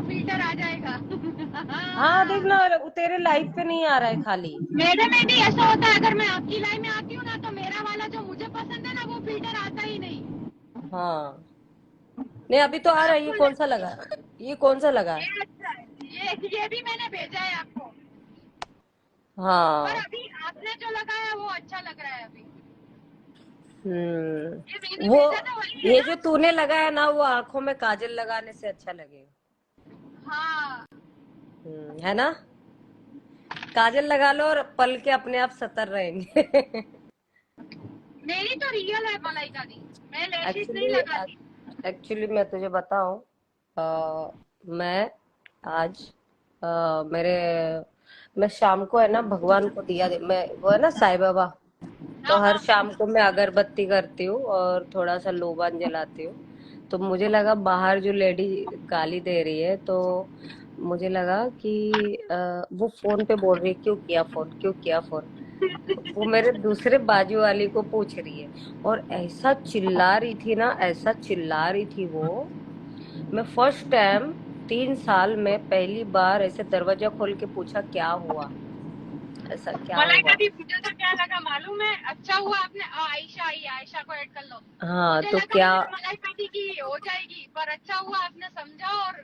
Filter आ जाएगा। हाँ देख ना, वो तेरे लाइफ पे नहीं आ रहा है खाली। मेरे में भी ऐसा होता है, अगर मैं आपकी लाइन में आती हूँ ना तो मेरा वाला जो मुझे पसंद है ना वो फिल्टर आता ही नहीं। हाँ नहीं, अभी तो आ रहा है। ये आपको कौन सा लगा है? ये कौन सा लगा है? ये अच्छा है, ये भी मैंने भेजा है आपको। पर हाँ। अभी आपने जो लगाया वो अच्छा लग रहा है अभी। ये मैंने वो भेजा था वही है ये ना? जो तूने लगाया ना, वो आंखों में काजल लगाने से अच्छा लगेगा। हाँ। है ना? काजल लगा लो और पल के अपने आप सतर रहेंगे। मेरी तो रियल है मलाइका दी, मैं लैशेस नहीं एक्चुअली लगाती। एक्चुअली मैं तुझे बताऊं, मैं आज मेरे मैं शाम को है ना भगवान को दिया दे, मैं वो है ना साईं बाबा, तो हाँ हर हाँ। शाम को मैं अगरबत्ती करती हूँ और थोड़ा सा लोबान जलाती हूँ। तो मुझे लगा बाहर जो लेडी गाली दे रही है, तो मुझे लगा कि वो फोन पे बोल रही है, क्यों किया फोन, क्यों किया फोन। वो मेरे दूसरे बाजू वाली को पूछ रही है, और ऐसा चिल्ला रही थी ना, ऐसा चिल्ला रही थी वो। मैं फर्स्ट टाइम 3 साल में पहली बार ऐसे दरवाजा खोल के पूछा, क्या हुआ, ऐसा क्या मलाइका हुआ। दी मुझे तो क्या लगा मालूम है, अच्छा हुआ आपने आयशा आई, आयशा को ऐड कर लो। हाँ मुझे तो लगा क्या। यार मलाइका दी की हो जाएगी, पर अच्छा हुआ आपने समझा और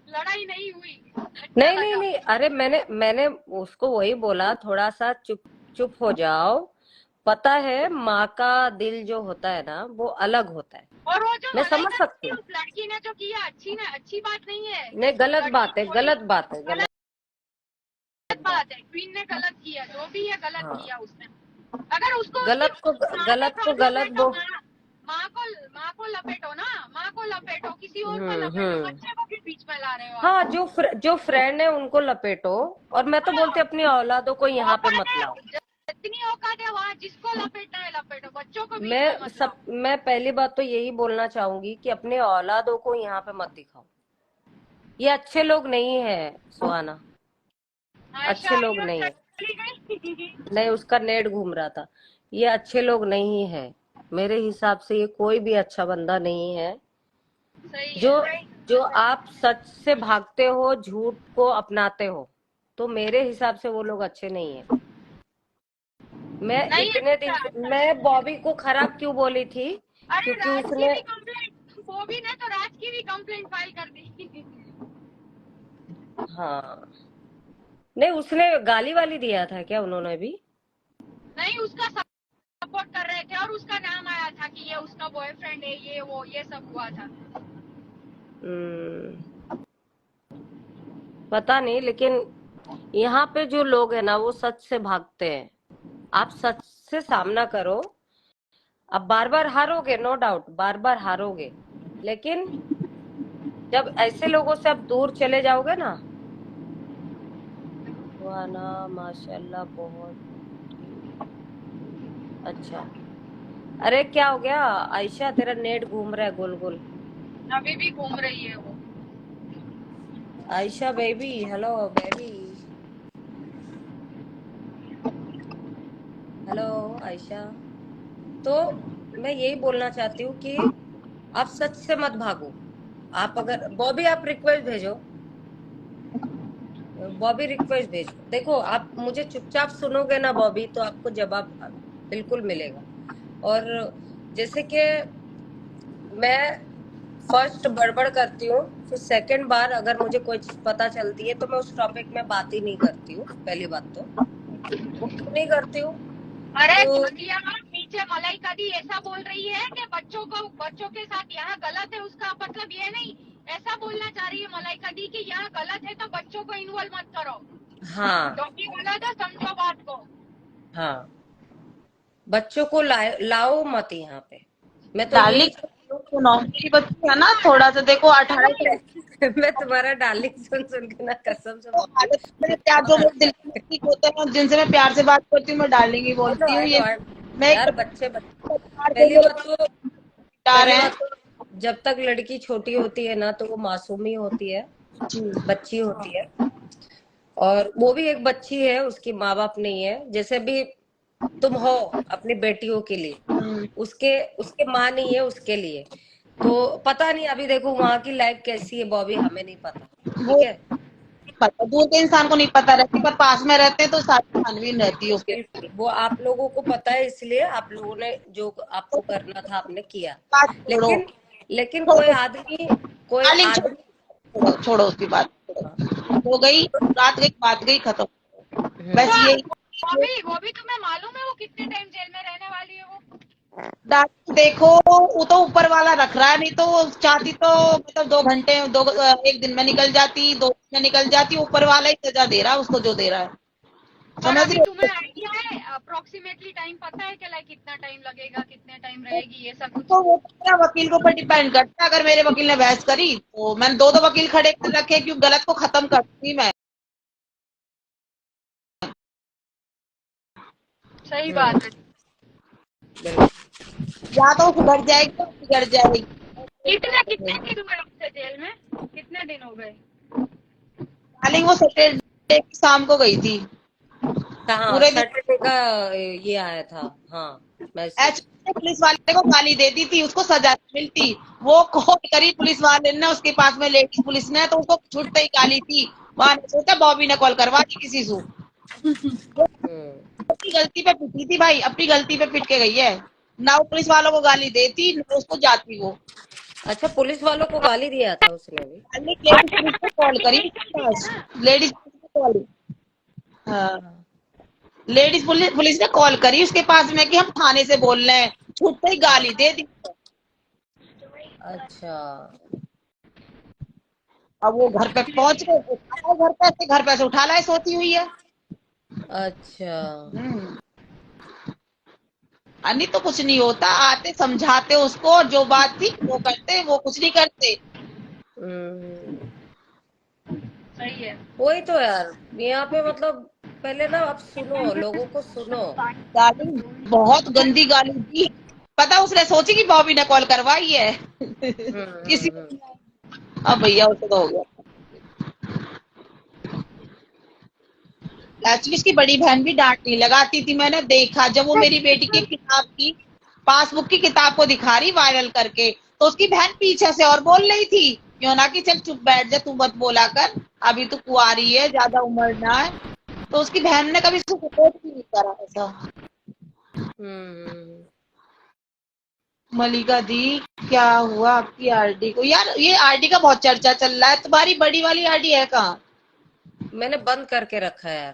लड़ाई नहीं हुई। अच्छा नहीं नहीं लगा। नहीं, अरे मैंने मैंने उसको वही बोला, थोड़ा सा चुप चुप हो जाओ। पता है, माँ का दिल जो होता है ना वो अलग होता है। और वो जो मैं समझ मलाइका सकती दी हूँ। उस लड़की ने जो किया अच्छी ना, अच्छी बात नहीं है। नहीं, गलत लड़की बात है, थोड़ी गलत बात है, गलत गलत बात बात है, क्वीन ने गलत किया, जो भी है है। गलत हाँ, किया उसने। अगर उसको उसकी माँ से गलत को प्रॉब्लम है गलत तो बो। माँ को लपेटो ना, माँ को लपेटो, किसी और को लपेटो, हम्म। बच्चे को भी बीच में ला रहे हो हाँ, आप। जो फ्रेंड है उनको लपेटो। और मैं तो बोलती हाँ, अपनी औलादों को यहाँ पे औकात मत है, लाओ। जितनी औकात है वहाँ जिसको लपेटना है लपेटो, बच्चों को बीच में मत लाओ। मैं पहली बात तो यही बोलना चाहूंगी कि अपने औलादों को यहाँ पे मत दिखाओ। ये अच्छे लोग नहीं है, सुहाना। आयशा अच्छे आई लोग और नहीं है। चली गई। नहीं, उसका नेट घूम रहा था। ये अच्छे लोग नहीं है। मेरे हिसाब से ये कोई भी अच्छा बंदा नहीं है। सही जो है। जो आप सच से भागते हो, झूठ को अपनाते हो, तो मेरे हिसाब से वो लोग अच्छे नहीं है। मैं नहीं इतने दिन अच्छा, से मैं बॉबी को खराब क्यों बोली थी, अरे क्योंकि राज की उसने। भी कंप्लेंट, बॉबी ने तो राज की भी कंप्लेंट फाइल कर दी। हाँ, नहीं उसने गाली वाली दिया था क्या उन्होंने भी? नहीं, उसका सपोर्ट कर रहे थे और उसका नाम आया था कि ये उसका बॉयफ्रेंड है, ये वो ये सब हुआ था। हम्म, पता नहीं, लेकिन यहाँ पे जो लोग है ना वो सच से भागते हैं। आप सच से सामना करो। अब बार बार हारोगे, नो डाउट, बार बार हारोगे, लेकिन जब ऐसे लोगों से आप दूर चले जाओगे ना। सुहाना, माशाल्लाह, बहुत ही अच्छा। अरे क्या हो गया आयशा, तेरा नेट घूम रहा है गोल गोल। अभी भी घूम रही है वो। Ayesha baby, hello baby, hello Ayesha. तो मैं यही बोलना चाहती हूँ कि आप सच से मत भागो। आप अगर बॉबी, आप रिक्वेस्ट भेजो, बॉबी रिक्वेस्ट भेजो। देखो, आप मुझे चुपचाप सुनोगे ना बॉबी, तो आपको जवाब बिल्कुल मिलेगा। और जैसे कि मैं फर्स्ट बड़बड़ करती हूँ, फिर सेकंड बार अगर मुझे कोई चीज पता चलती है तो मैं उस टॉपिक में बात ही नहीं करती हूँ। पहली बात तो वो क्यों नहीं करती हूँ। अरे तो घटिया, नीचे मलाइका दी ऐसा बोल रही है कि बच्चों के साथ यहाँ गलत है, उसका मतलब ये नहीं। ऐसा बोलना चाह रही है मलाइका दी कि यहाँ गलत है तो बच्चों को इन्वॉल्व मत करो। हाँ, क्योंकि गलत है, समझो बात को। हाँ, बच्चों को लाओ मत यहाँ पे। मैं तो यही डार्लिंग, चाहती हूँ। सुनो मेरी बच्ची है ना, थोड़ा सा देखो अठारह नहीं, मैं तुम्हारा डार्लिंग सुन सुन के ना कसम से तो आदत मेरे प्यार, जो लोग दिल के नजदीक होते हैं जिनसे मैं प्यार से बात करती हूँ मैं डार्लिंग ही बोलती हूँ। आई ये नो। मैं एक यार, बच्चे प्यार से मेरे प्यार पहली है। बात तो जब तक लड़की छोटी होती है ना तो वो मासूम ही होती है, जी। बच्ची होती है। और वो भी एक बच्ची है, उसकी माँ बाप नहीं है। जैसे भी तुम हो अपनी बेटियों के लिए, उसके उसके माँ नहीं है उसके लिए। तो पता नहीं, अभी देखो वहां की लाइफ कैसी है बॉबी, हमें नहीं पता, वो ठीक है। पता, दूर के इंसान को नहीं पता रहती, पर पास में रहते हैं तो सारी छानबीन रहती है उसके वो आप लोगों को पता है, इसलिए आप लोगों ने जो आपको करना था आपने किया। बात छोड़ो। लेकिन लेकिन कोई छोड़ो आदमी, कोई डार्लिंग, आदमी। छोड़ो छोड़ो उसकी बात, हाँ, छोड़ो। हो गई, रात गई, बात गई, खत्म। बस हम्म। यही बॉबी तुम्हें मालूम है वो कितने टाइम जेल में रहने वाली है वो? डार्लिंग, देखो वो तो ऊपर वाला रख रहा है, नहीं तो वो चाहती तो मतलब 2 घंटे, एक दिन में निकल जाती, 2 दिन में निकल जाती। ऊपर वाला ही सजा दे रहा है उसको जो दे रहा है, और समझ अभी रहे तुम्हें हो? आइडिया है अप्रोक्सीमेटली टाइम पता है कि लाइक कितना टाइम लगेगा, कितने टाइम रहेगी, ये सब कुछ? तो वो तो मेरा वकील के ऊपर डिपेंड करता है। अगर मेरे वकील ने बहस करी तो मैंने दो दो वकील खड़े कर रखे, क्यों गलत को खत्म करती मैं। सही हम्म, बात है। बिल्कुल। या तो सुधर जाएगी या बिगड़ जाएगी। कितने कितने दिन हुए उससे जेल में? कितने दिन हो गए? डार्लिंग वो सैटरडे की शाम को गई थी, कहाँ पूरे दिन सैटरडे का ये आया था? हाँ, मैसेज। एक्चुअली पुलिस वाले को गाली देती थी, उसको सजा नहीं मिलती। वो कॉल करी पुलिस वाले ने, उसके पास में लेडीज पुलिस ने, तो उसको छूटते ही गाली थी। वहां ने सोचा बॉबी ने कॉल करवा दी किसी से। वो हम्म। अपनी गलती पे पिटी थी भाई, अपनी गलती पे पिट के गई है। ना वो पुलिस वालों को गाली देती ना उसको जाती वो। अच्छा, पुलिस वालों को गाली दिया था उसने भी? लेडीज पुलिस को कॉल करी उसके है पास, ना? लेडीज पुलिस को कॉल, हाँ, हाँ। लेडीज पुलिस ने कॉल करी उसके पास में कि हम थाने से बोल रहे हैं, छूटते ही हाँ। गाली दे दी। अच्छा। अब वो घर पे पहुंच गए, घर पे से उठा लाए, सोती हुई है। अच्छा। हम्म। नहीं तो कुछ नहीं होता, आते समझाते उसको, और जो बात थी वो करते, वो कुछ नहीं करते। हम्म। सही है। वही तो यार, यहाँ पे मतलब पहले ना आप सुनो, लोगों को सुनो। डार्लिंग बहुत गंदी गाली दी। पता उसने सोची कि बॉबी ने कॉल करवाई है किसी हम्म। अब भैया उसे तो हो गया। एक्चुअली इसकी बड़ी बहन भी डांट नहीं लगाती थी, मैंने देखा जब वो मेरी बेटी की किताब की पासबुक की किताब को दिखा रही वायरल करके, तो उसकी बहन पीछे से और बोल रही थी, क्यों ना कि चल चुप बैठ जा, तू मत बोला कर, अभी तो कुंवारी है, ज्यादा उम्र ना है। तो उसकी बहन ने कभी उसको सपोर्ट भी नहीं करा ऐसा। हम्म। मलिका दी, क्या हुआ आपकी आरडी को? यार ये आरडी का बहुत चर्चा चल रहा है, तुम्हारी बड़ी वाली आरडी है कहाँ? मैंने बंद करके रखा है यार।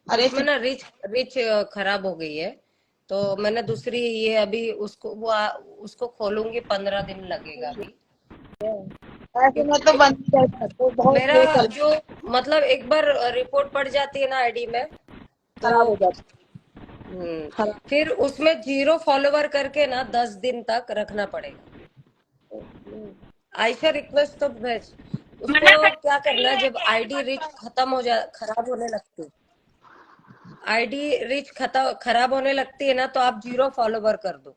अरे उसमें ना रिच रिच खराब हो गई है, तो मैंने दूसरी ये अभी उसको उसको खोलूंगी, 15 दिन लगेगा अभी। ऐसे में तो क्योंकि बंद ही कर सकते हो, बहुत मेरा वो चल जो मतलब एक बार रिपोर्ट पड़ जाती है ना आईडी में, तो खराब हो जाता खराब। फिर उसमें 0 फॉलोवर करके ना 10 दिन तक रखना पड़ेगा। आयशा रिक्वेस्ट तो भेज। उसको मना कर क्या करना रही है, है जब कि ऐसे आईडी मत रिच करो। खत्म हो जा खराब होने लगती, आईडी रिच खराब होने लगती है ना, तो आप 0 फॉलोवर कर दो।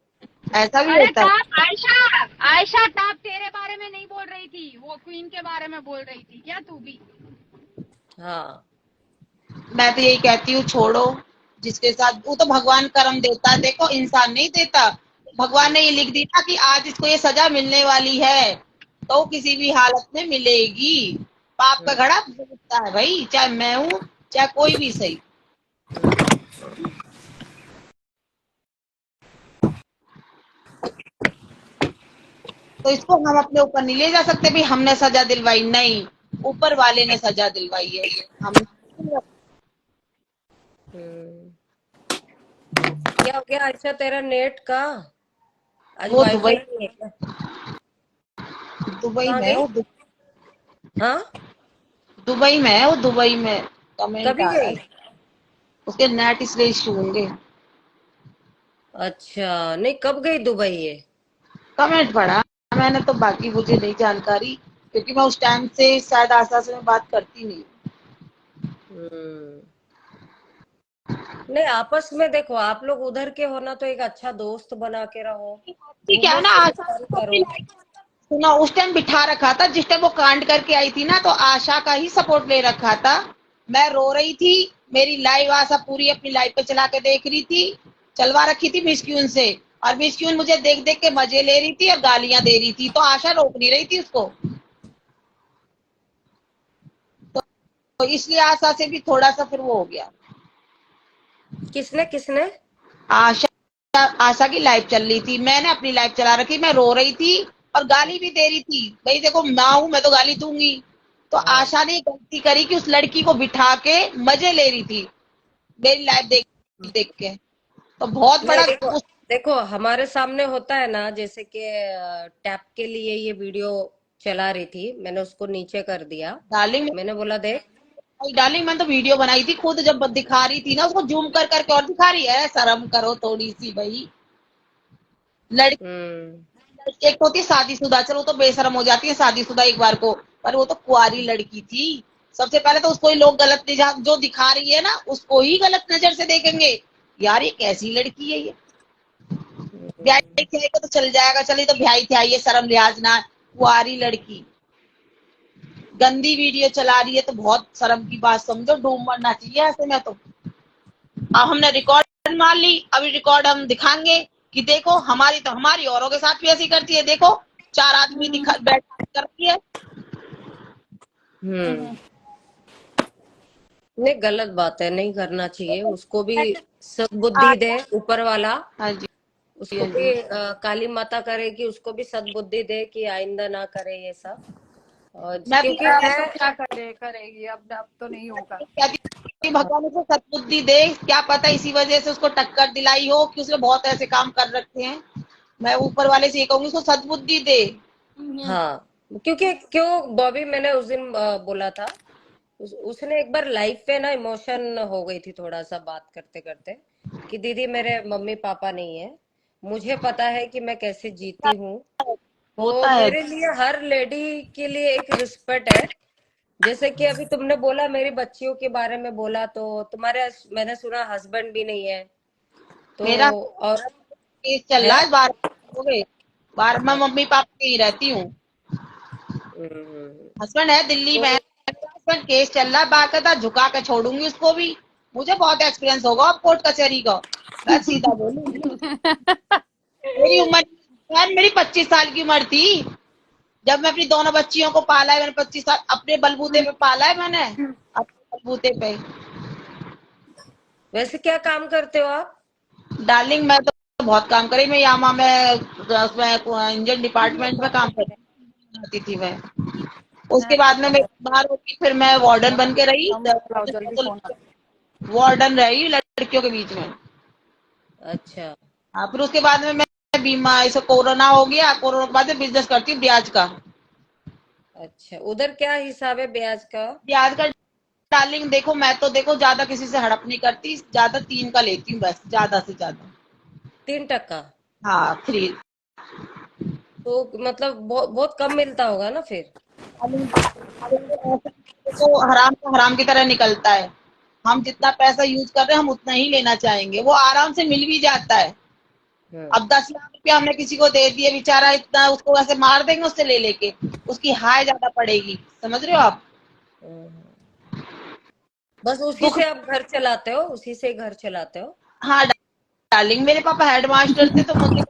ऐसा भी अरे होता है। ताप, आयशा, आयशा ताप तेरे बारे में नहीं बोल रही थी, वो क्वीन के बारे में बोल रही थी क्या तू भी? हाँ। मैं तो यही कहती हूँ, छोड़ो। जिसके साथ वो तो भगवान कर्म देता है, देखो इंसान नहीं देता। भगवान ने ये लिख दिया कि आज इसको ये सजा मिलने वाली है, तो किसी भी हालत में मिलेगी। पाप का हम्म। घड़ा भरता है भाई, चाहे मैं हूँ चाहे कोई भी सही। हम्म। तो इसको हम अपने ऊपर नहीं ले जा सकते भी हमने सजा दिलवाई, नहीं, ऊपर वाले ने सजा दिलवाई है। हम हम्म। क्या हो गया अच्छा तेरा नेट का? आज वो वाईफाई दुबई, नहीं है क्या? दुबई कहाँ में है गई? वो हाँ। दुबई में है वो, दुबई में कमेंट कभी आ रहा गई? है, उसके नेट इसलिए इशू होंगे। अच्छा, नहीं कब गई दुबई ये? कमेंट पढ़ा मैंने, तो बाकी मुझे नहीं जानकारी, क्योंकि मैं उस टाइम से शायद आशा से मैं बात करती नहीं। हम्म। नहीं, आपस में देखो, आप लोग उधर के हो ना, तो एक अच्छा दोस्त बना के रहो, ठीक है घूमो ना, फिरो, आशा फन को अपनी करो। लाइफ, सुनो उस टाइम बिठा रखा था जिस टाइम वो कांड करके आई थी ना, तो आशा का ही सपोर्ट ले रखा था। मैं रो रही थी, मेरी लाइव आशा पूरी अपनी लाइफ पे चला के देख रही थी, चलवा रखी थी मिस क्यून से। और मिस क्यून मुझे देख देख के मजे ले रही थी और गालियां दे रही थी, तो आशा रोक नहीं रही थी उसको। तो इसलिए आशा से भी थोड़ा सा फिर वो हो गया। किसने किसने? आशा आशा की लाइव चल रही थी, मैंने अपनी लाइव चला रखी, मैं रो रही थी और गाली भी दे रही थी। भाई देखो माँ हूं मैं तो गाली दूंगी। तो हाँ। आशा ने गलती करी कि उस लड़की को बिठा के मजे ले रही थी मेरी लाइव देख देख के। तो बहुत नहीं बड़ा देखो, देखो हमारे सामने होता है ना, जैसे कि टैप के लिए ये वीडियो चला रही थी, मैंने उसको नीचे कर दिया। डार्लिंग, मैंने बोला देख। डार्लिंग मैंने तो वीडियो बनाई थी खुद, जब दिखा रही थी ना उसको जूम कर करके और दिखा रही है। शर्म करो थोड़ी सी भाई। लड़की हम्म। एक तो होती है शादीशुदा, चलो वो तो बेशरम हो जाती है शादीशुदा एक बार को, पर वो तो कुंवारी लड़की थी। सबसे पहले तो उसको ही लोग गलत जो दिखा रही है ना उसको ही गलत नजर से देखेंगे। यार ये कैसी लड़की है ये, ब्याही थी तो चल जाएगा, चलिए तो ब्याही थी आई है, शर्म लिहाज ना, कुंवारी लड़की गंदी वीडियो चला रही है तो बहुत शर्म की बात समझो, डूब मरना चाहिए ऐसे में तो। अब हमने रिकॉर्ड मार ली, अभी रिकॉर्ड हम दिखाएंगे कि देखो हमारी तो हमारी औरों के साथ भी ऐसी करती है, देखो 4 आदमी दिखा बैठ करती है। नहीं गलत बात है, नहीं करना चाहिए। उसको भी सद्बुद्धि दे ऊपर वाला, हाँ जी, उसको हाँ भी जी। काली माता करे कि उसको भी सद्बुद्धि दे कि आइंदा ना करे ये सब। और मैं भी क्योंकि अब मैं तो क्या करेगी, अब तो नहीं होगा। कहती थी, भगवान उसे सद्बुद्धि दे, क्या पता इसी वजह से उसको टक्कर दिलाई हो कि उसने बहुत ऐसे काम कर रखे हैं। मैं ऊपर वाले से ये कहूंगी उसको सद्बुद्धि दे। हाँ, क्योंकि क्यों बॉबी, मैंने उस दिन बोला था, उसने एक बार लाइफ पे ना इमोशन हो गई थी थोड़ा सा बात करते करते, कि दीदी मेरे मम्मी पापा नहीं है, मुझे पता है कि मैं कैसे जीती हूँ। तो होता है। मेरे लिए हर लेडी के लिए एक रिस्पेक्ट है। जैसे कि अभी तुमने बोला मेरी बच्चियों के बारे में बोला, तो तुम्हारे मैंने सुना हस्बैंड भी नहीं है तो, मेरा और केस चल है। रहा है, 12 हो गए, 12 मैं मम्मी पापा के ही रहती हूँ। हम्म, हस्बैंड है दिल्ली तो में, हस्बैंड केस चल रहा है, बाकायदा झुका के छोड़ूंगी उसको भी। मुझे बहुत एक्सपीरियंस होगा अब कोर्ट कचहरी का, मैं सीधा बोलूंगी। मेरी उम्र, यार मेरी 25 साल की उम्र थी जब मैं अपनी दोनों बच्चियों को पाला है। मैंने 25 साल अपने बलबूते पे पाला है, मैंने अपने बलबूते पे। वैसे क्या काम करते हो आप? डार्लिंग मैं तो बहुत काम करी, मैं यामा में उसमें इंजन डिपार्टमेंट में काम करती थी मैं। उसके बाद में मैं बाहर होगी, फिर मैं वार्डन बन के रही, लाओ जल्दी फोन। वार्डन रही लड़कियों के बीच में। अच्छा। हाँ, फिर उसके बाद में मैं बीमा, ऐसे कोरोना हो गया, कोरोना के बाद में बिजनेस करती हूँ ब्याज का। अच्छा, उधर क्या हिसाब है ब्याज का? ब्याज का डार्लिंग देखो, मैं तो देखो ज्यादा किसी से हड़प नहीं करती, ज्यादा 3 का लेती हूँ बस, ज्यादा से ज्यादा। 3%? हाँ 3। तो मतलब बहुत बहुत कम मिलता होगा ना फिर। तो हराम का हराम की तरह निकलता है। हम जितना पैसा यूज कर रहे हैं हम उतना ही लेना चाहेंगे, वो आराम से मिल भी जाता है। हम्म। अब 10 लाख रुपया हमने किसी को दे दिए, बेचारा इतना उसको वैसे मार देंगे उससे ले लेके, उसकी हाय ज्यादा पड़ेगी, समझ रहे हो आप। हम्म। बस उसी दुख, से आप घर चलाते हो, उसी से घर चलाते हो? हाँ डार्लिंग मेरे पापा हेडमास्टर थे तो मुझे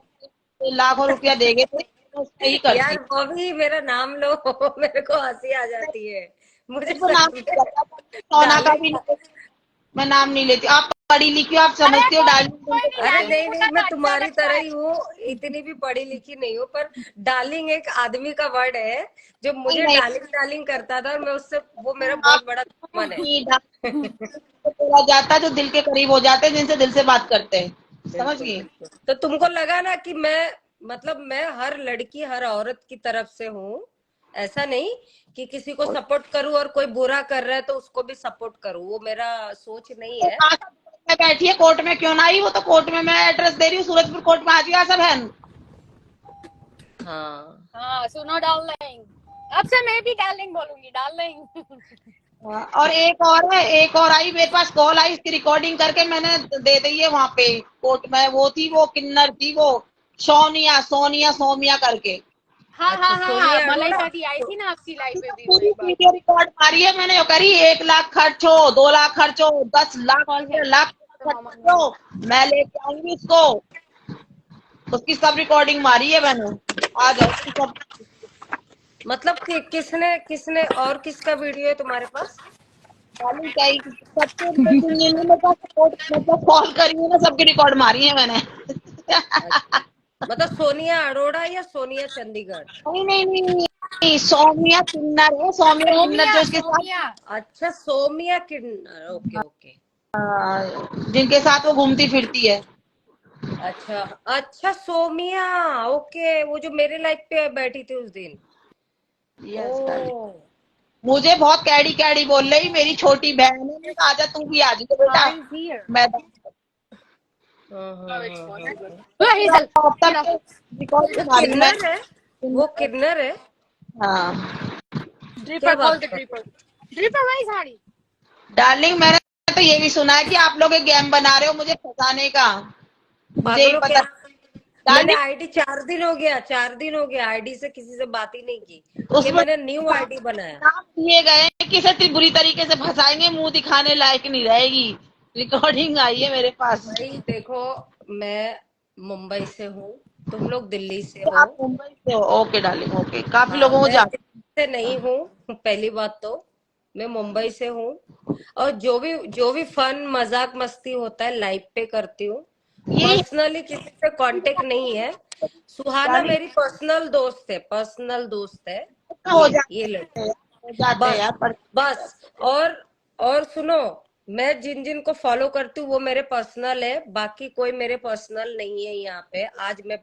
लाखों रुपया दे गए थे, मैं उससे ही करती। यार बॉबी मेरा नाम लो मेरे को हंसी आ जाती है, मुझे तो सच नाम में। सोना का भी डार्लिंग। नहीं, मैं नाम नहीं लेती। आप पढ़ी लिखी हो, आप समझते हो डार्लिंग को अरे कैसे। नहीं नहीं, मैं तुम्हारी तरह ही हूँ, इतनी भी पढ़ी लिखी नहीं हूँ, पर डार्लिंग एक आदमी का वर्ड है जो नहीं मुझे नहीं, डार्लिंग डार्लिंग करता था, और मैं उससे, वो मेरा आप बहुत बड़ा दुश्मन है। नहीं, तो बोला जाता है जो दिल के करीब हो जाते हैं, जिनसे दिल से बात करते हैं, समझ बिल्कुल गई। बिल्कुल। तो तुमको लगा ना कि मैं, मतलब मैं हर लड़की हर औरत की तरफ से हूँ, ऐसा नहीं कि किसी को सपोर्ट करूँ और कोई बुरा कर रहा है तो उसको भी सपोर्ट करूँ, वो मेरा सोच नहीं तो है। आशा में बैठी है कोर्ट में, क्यों ना आई वो, तो कोर्ट में मैं एड्रेस दे रही हूँ, सूरजपुर कोर्ट में आ जाइए आशा बहन। हाँ। हाँ सुनो डार्लिंग, अब से मैं भी डार्लिंग बोलूंगी, डार्लिंग। और एक और है, एक और आई मेरे पास कॉल आई, इसकी रिकॉर्डिंग करके मैंने दे दी है वहां पे कोर्ट में। वो थी, वो किन्नर थी, वो सोनिया सोनिया सोमिया करके। हाँ अच्छा, हाँ हाँ हाँ, सोनिया अरोड़ा। मलाइका दी आई थी ना आपकी लाइफ में भी वो पूरी एक बार। वीडियो रिकॉर्ड मारी है मैंने, करी 1 लाख खर्च हो, 2 लाख खर्च हो, 10 लाख कॉल है 15 लाख तो खर्च मामा हो, मैं लेके आऊंगी इसको। उसकी सब रिकॉर्डिंग मारी है मैंने। आ जाओ तुम सब। मतलब किसने किसने और किसका वीडियो है तुम्हारे पास? डार्लिंग क्या ही सबके रिकॉर्डिंग मेरे पास सपोर्ट मतलब कॉल करी है ना, सबकी रिकॉर्ड मारी है मैंने। अच्छा, मतलब सोनिया अरोड़ा या सोनिया चंडीगढ़? नहीं नहीं नहीं नहीं, सौम्या किन्नर है, सौम्या किन्नर जो सोमिया इसके साथ सोमिया अच्छा, सोमिया किन्नर, ओके ओके। जिनके साथ वो घूमती फिरती है। अच्छा अच्छा, सोमिया, ओके, वो जो मेरे लाइफ पे बैठी थी उस दिन। Yes darling. ओ, मुझे बहुत कैडी कैडी बोल रही, मेरी छोटी बहन है, मैंने कहा, आजा तू भी आ जाओ बेटा। Father is here. मैं हाँ। Look, पूरा Hazel. हफ्ता Get up. रिकॉर्डिंग वो मारी मैं। किन्नर है, वो किन्नर है। हाँ क्या Dripper, call बात the कर? dripper. Dripper, where is Harry? Darling, मैंने तो ये भी सुना है कि आप लोग एक गेम बना रहे हो मुझे फंसाने का। मुझे ही पागलों पता। क्या? मैंने डार्लिंग आईडी 4 दिन हो गया, 4 दिन हो गया आईडी से किसी से बात ही नहीं की। ये उसमें मैंने न्यू आईडी बनाया। नाम दिए गए हैं कि इसे बुरी तरीके से फंसाएंगे, मुंह दिखाने लायक नहीं रहेगी। रिकॉर्डिंग आई है मेरे पास। भाई देखो, मैं मुंबई से हूँ, तुम लोग दिल्ली से हो। आप मुंबई से हो? Okay darling, okay. काफी हाँ, लोगों को मैं जान। दिल्ली से नहीं हूँ। पहली बात तो मैं मुंबई से हूँ। और जो भी फन मजाक मस्ती होता है लाइव पे करती हूँ। ये पर्सनली किसी से कांटेक्ट नहीं है। सुहाना डार्लिंग मेरी पर्सनल दोस्त है, पर्सनल दोस्त है। हो ये जाते लड़की, हैं, हो जाते हैं बस यार पर। बस। और सुनो, मैं जिन जिन को फॉलो करती हूँ वो मेरे पर्सनल है, बाकी कोई मेरे पर्सनल नहीं है यहाँ पे। आज मैं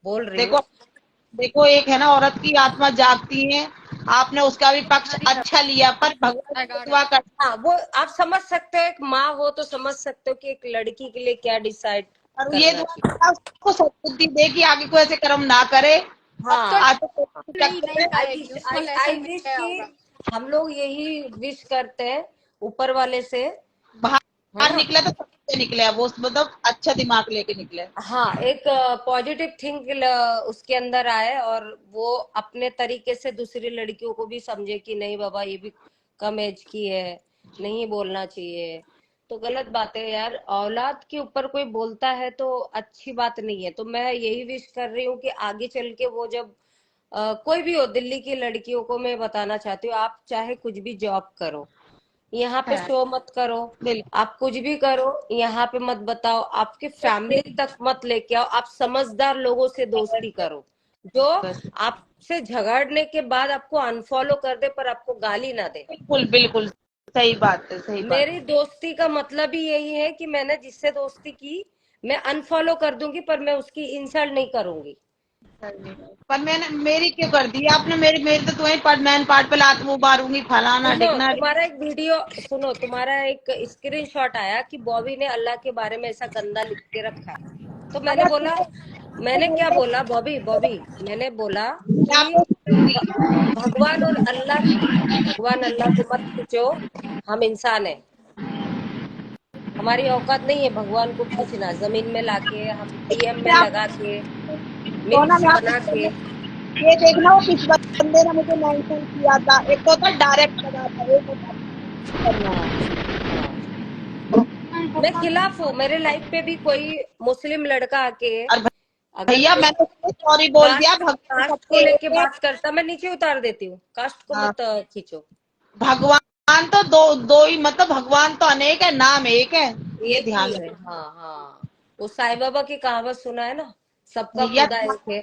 बोल रही देखो हूँ। देखो, एक है ना, औरत की आत्मा जागती है। आपने उसका भी पक्ष Hurry up. अच्छा लिया, पर भगवान I से got it. दुआ कर। हाँ, वो आप समझ सकते हो, एक माँ हो तो समझ सकते हो कि एक लड़की के लिए क्या डिसाइड और ये करना दुआ चाहिए। करना उसको सद्बुद्धि दे कि आगे कोई ऐसे कर्म ना करे। अब तो हाँ, आगे कोई नहीं चक्कर नहीं में आई करेगी, विश उसको आई लेसन मिल विश गया कि होगा। हम लोग यही विश करते हैं ऊपर वाले से, है बाहर ना। निकले तो सबसे निकले, वो मतलब अच्छा दिमाग लेके निकले। हाँ, एक पॉजिटिव थिंक उसके अंदर आए, और वो अपने तरीके से दूसरी लड़कियों को भी समझे कि नहीं बाबा, ये भी कम एज की है, नहीं बोलना चाहिए। तो गलत बात है यार, औलाद के ऊपर कोई बोलता है तो अच्छी बात नहीं है। तो मैं यही विश कर रही हूँ कि आगे चल के वो जब कोई भी हो, दिल्ली की लड़कियों को मैं बताना चाहती हूँ, आप चाहे कुछ भी जॉब करो, यहाँ पे है शो मत करो। बिल्कुल। आप कुछ भी करो, यहाँ पे मत बताओ, आपके फैमिली तक मत लेके आओ। आप समझदार लोगों से दोस्ती करो, जो बस आपसे झगड़ने के बाद आपको अनफॉलो कर दे पर आपको गाली ना दे। बिल्कुल बिल्कुल, सही बात है, सही बात मेरी दोस्ती का मतलब ही यही है कि मैंने जिससे दोस्ती की, मैं अनफॉलो कर दूंगी पर मैं उसकी इंसल्ट नहीं करूंगी। है। पर मैंने मेरी क्यों कर दी आपने? मेरी मेरी तो तुम्हें पर मैन पार्ट पे लात मुंह मारूंगी, फलाना सुनो, डिगना। तुम्हारा एक वीडियो, सुनो, तुम्हारा एक स्क्रीनशॉट आया कि बॉबी ने अल्लाह के बारे में ऐसा गंदा लिख के रखा है। तो मैंने अगर बोला, मैंने क्या बोला, बॉबी बॉबी, मैंने बोला मैं कि आपको भ- भगवान अल्लाह को मत खींचो। हम इंसान है, हमारी औकात नहीं है भगवान को खींचना, जमीन में लाके हम डीएम में लगा के सोना, मीम्स मैं बना के। आपको ये देखना, वो किस बंदे ने मुझे मेंशन किया था। एक तो होता डायरेक्ट लगा था, एक होता करना। हाँ, मैं खिलाफ हूँ। मेरे लाइफ पे भी कोई मुस्लिम लड़का आके और अगर भैया कोई मैंने उसको सॉरी बोल दिया, कास्ट भगवान कास्ट को सबके लेके एक है। बात करता, मैं नीचे उतार देती हूँ, कास्ट को हाँ, मत खींचो। भगवान तो दो दो ही, मतलब भगवान तो अनेक है, नाम एक है। ये एक ध्यान ही है, रखो हाँ हाँ। वो साईं बाबा की कहावत सुना है ना, सबका भैया। खुदा एक है।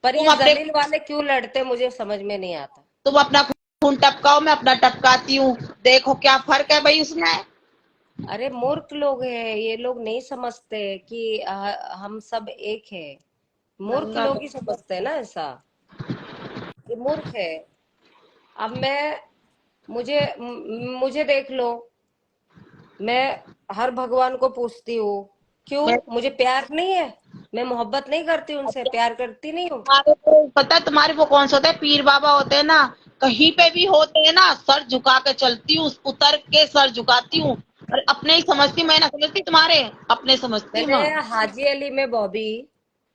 पर तुम ये अपने जलील वाले क्यों लड़ते मुझे समझ में नहीं आता। तुम अपना खून टपकाओ, मैं अपना टपकाती हूँ। देखो क्या फर्क है भाई उसमें। अरे मूर्ख लोग हैं ये लोग, नहीं समझते कि हम सब एक है। मूर्ख नंगा लोग ही समझते हैं ना ऐसा। ये मूर्ख है। अब मैं, मुझे देख लो, मैं हर भगवान को पूछती हूँ, क्यों? मैं मुझे प्यार नहीं है, मैं मोहब्बत नहीं करती उनसे, प्यार करती नहीं हूँ। तुम्हारे को पता है, तुम्हारे वो कौन से होते हैं, पीर बाबा होते हैं ना, कहीं पे भी होते हैं ना, सर झुका के चलती हूँ, उतर के सर झुकाती हूँ। और अपने ही समझती हूँ, मैं ना समझती तुम्हारे, अपने समझती हूँ मैंने मैं। हाजी अली में बॉबी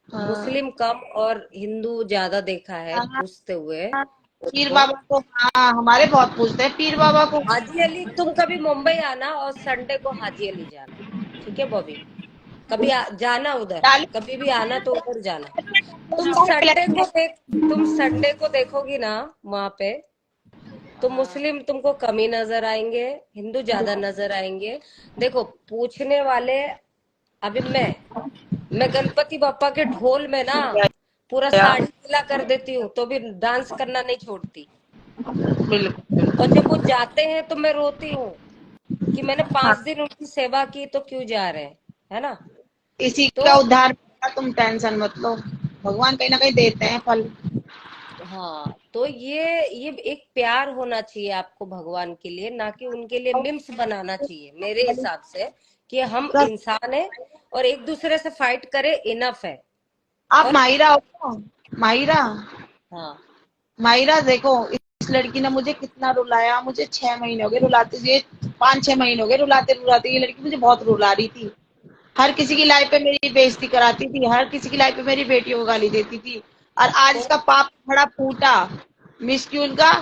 हाँ, मुस्लिम कम और हिंदू ज्यादा देखा है हाँ, पूछते हुए पीर उनको। बाबा को, हाँ हमारे बहुत पूछते हैं पीर बाबा को। हाजी अली, तुम कभी मुंबई आना और संडे को हाजी अली जाना, ठीक है बॉबी? कभी जाना उधर, डाल कभी भी आना तो उधर जाना। तुम हाँ तुम संडे को देखोगी ना वहां पे, तो मुस्लिम तुमको कमी नजर आएंगे, हिंदू ज्यादा नजर आएंगे। देखो पूछने वाले, अभी मैं गणपति बप्पा के ढोल में ना पूरा साड़ी गीला कर देती हूँ, तो भी डांस करना नहीं छोड़ती। बिल्कुल। और जब वो जाते हैं तो मैं रोती हूँ कि मैंने हाँ 5 दिन उनकी सेवा की तो क्यों जा रहे हैं, है ना। इसी तो का उद्धार होगा, तुम टेंशन मत लो, भगवान कहीं ना कहीं देते हैं फल। हाँ, तो ये एक प्यार होना चाहिए आपको भगवान के लिए, ना कि उनके लिए मिम्स बनाना चाहिए मेरे हिसाब से, कि हम इंसान हैं और एक दूसरे से फाइट करें, इनफ है। आप और माहिरा हो क्या? माहिरा, हाँ, माहिरा देखो, इस लड़की ने मुझे कितना रुलाया, मुझे 6 महीने हो गए रुलाते, ये 5-6 महीने हो गए रुलाते रुलाते। ये लड़की मुझे बहुत रुला रही थी, हर किसी की लाइफ पे मेरी बेइज्जती कराती थी, हर किसी की लाइफ पे मेरी बेटियों को गाली देती थी। और आज तो इसका पाप बड़ा फूटा मिस क्यून का,